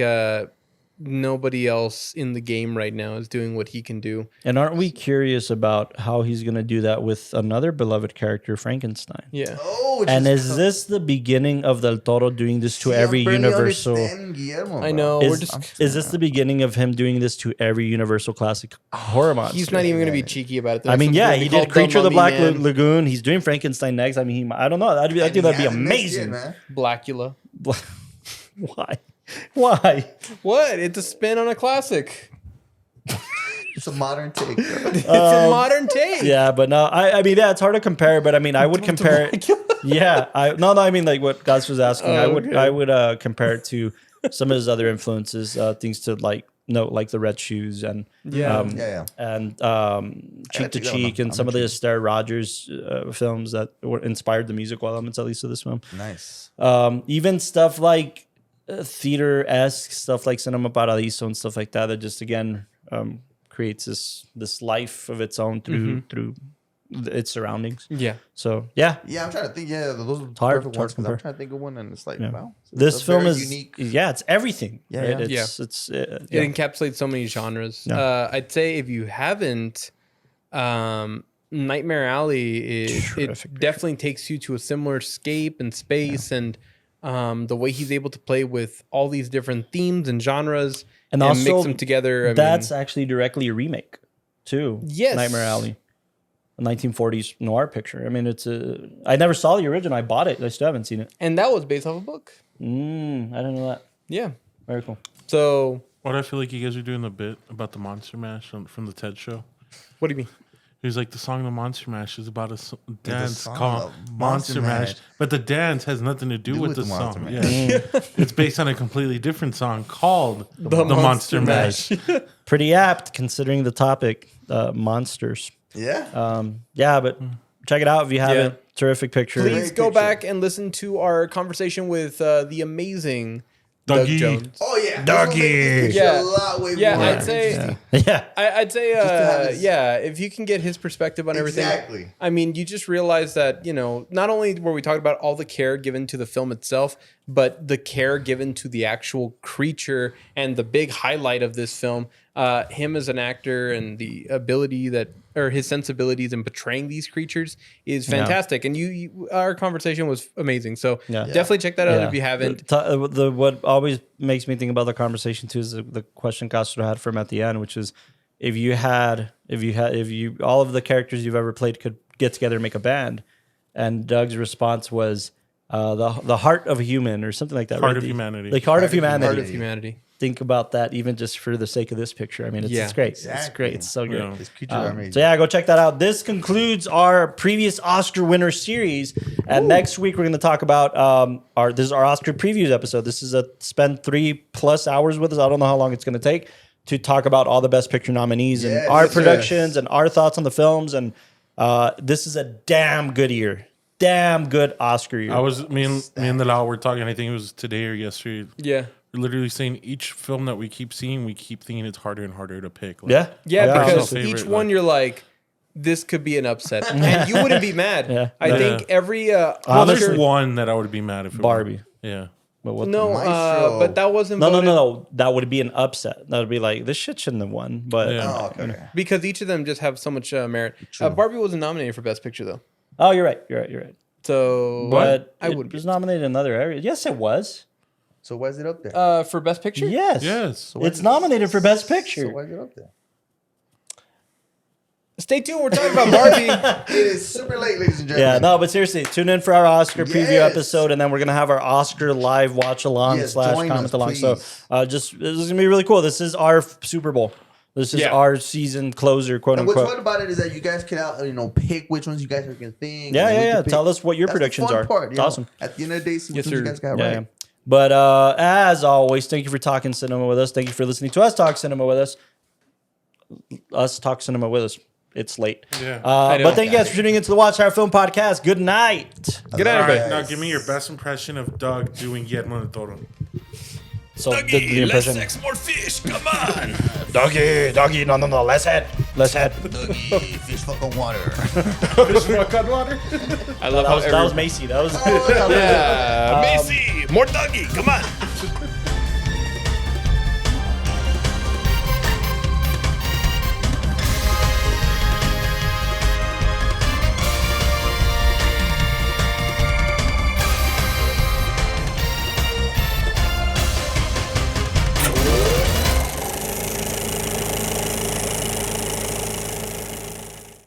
nobody else in the game right now is doing what he can do. And aren't we curious about how he's going to do that with another beloved character, Frankenstein? Yeah. Oh, And just is this the beginning of Del Toro doing this to See, every I'm barely Universal? understanding Guillermo, I bro. know. We're just. Is this the beginning of him doing this to every Universal classic horror monster? He's not even going to be cheeky about it. The I next mean, one's yeah, gonna be he called did Creature of the Mummy Black Man. Lagoon. He's doing Frankenstein next. I mean, I don't know. I think that'd be Hasn't missed amazing. yet, man. Blackula. Why? Why? What? It's a spin on a classic. It's a modern take. Bro. It's a modern take. Yeah, but no, I mean, yeah, it's hard to compare. But I mean, I would compare it. Yeah, I mean, like what Gus was asking, I would compare it to some of his other influences, things to like the Red Shoes and and Cheek to Cheek and some of the Astaire Rogers films that inspired the musical elements, at least of this film. Nice. Even stuff like theater-esque stuff like Cinema Paradiso and stuff like that just again creates this life of its own through its surroundings. Yeah. So yeah, I'm trying to think. Yeah, those are hard perfect to ones. 'Cause compare. I'm trying to think of one, and it's like, Yeah. wow. This It's a film very is unique. it's everything. Yeah, right? yeah. It's It encapsulates so many genres. Yeah. I'd say if you haven't, Nightmare Alley, it Terrific definitely takes you to a similar scape and space, and the way he's able to play with all these different themes and genres and also mix them together. that's actually directly a remake too. Yes. Nightmare Alley, a 1940s noir picture. I mean, I never saw the original. I bought it. I still haven't seen it. and that was based off a book. I didn't know that. Yeah. Very cool. So What I feel like you guys are doing a bit about the Monster Mash from the TED show. what do you mean? It was like the song "The Monster Mash" is about a dance song called of Monster Mash, but the dance has nothing to do with the Monster song. Mash. Yeah, it's based on a completely different song called "The Monster Mash." Pretty apt considering the topic, monsters. Yeah. Yeah, but check it out if you haven't. Yeah. Terrific picture. Please Great go picture. back and listen to our conversation with the amazing Doug Dougie. Jones. Oh yeah. Doggy. This Yeah. a lot way Yeah, more I'd say- interesting. Yeah. I'd say, to have his- if you can get his perspective on everything. Exactly. I mean, you just realize that, not only were we talking about all the care given to the film itself, but the care given to the actual creature and the big highlight of this film, him as an actor and the ability or his sensibilities in portraying these creatures is fantastic. And our conversation was amazing. So Yeah. definitely check that out Yeah. if you haven't. What always makes me think about the conversation too is the question Castro had for him at the end, which is if you all of the characters you've ever played could get together and make a band, and Doug's response was the heart of a human or something like that. Heart right? of humanity. Like heart of humanity. Part of humanity. Think about that even just for the sake of this picture. I mean, it's great. It's Exactly. great. It's so good. Yeah. This creature are amazing. So yeah, go check that out. This concludes our previous Oscar winner series, and next week we're going to talk about this is our Oscar previews episode. This is spend 3+ hours with us. I don't know how long it's going to take to talk about all the Best Picture nominees and Yes, our yes, productions and our thoughts on the films. And this is a damn good year, damn good Oscar year. Me and the Lau were talking. I think it was today or yesterday. Yeah. We're literally saying each film that we keep seeing, we keep thinking it's harder and harder to pick. Like, Yeah, Yeah, because Personal each favorite, one like- you're like, this could be an upset, and you wouldn't be mad. Yeah. I Yeah. think every Well, Honestly- there's one that I would be mad if it Barbie. were. Yeah. But what no, Maestro. but that wasn't no, voted that would be an upset. That would be like this shit shouldn't have won. But Yeah. Oh, okay. because each of them just have so much merit. Barbie wasn't nominated for Best Picture though, oh, you're right. so But I it wouldn't. was nominated in another areas. Yes, it was. So why is it up there? For Best Picture. Yes. Yes. why It's is it- nominated for Best So Picture. why is it up there? Stay tuned. We're talking about Barbie. It is super late, ladies and gentlemen. Yeah, no, but seriously, tune in for our Oscar preview Yes. episode, and then we're gonna have our Oscar live watch along Yes, / join comment us, along. So, please. this is gonna be really cool. This is our Super Bowl. This is Yeah. our season closer, quote And what's unquote. fun about it is that you guys can pick which ones you guys are gonna think. Yeah, and we yeah, can yeah. pick- Tell us what your That's the predictions fun are. part, It's you know? awesome. At the end of the day, see which Yes, ones you sir. guys got Yeah, right. yeah. But as always, thank you for talking cinema with us. Thank you for listening to us talk cinema with us. Us talk cinema with us. It's late. Yeah. I know. But thank you guys for tuning into the WatchTower Film Podcast. Good night. Good night, All right, everybody. now give me your best impression of Doug doing Guillermo Del Toro'd. So the impression. more fish. Come on. Doggy, no, less head. Dougie, fish fucking water. I love how That was Macy. That was. yeah. Macy, more Dougie. Come on.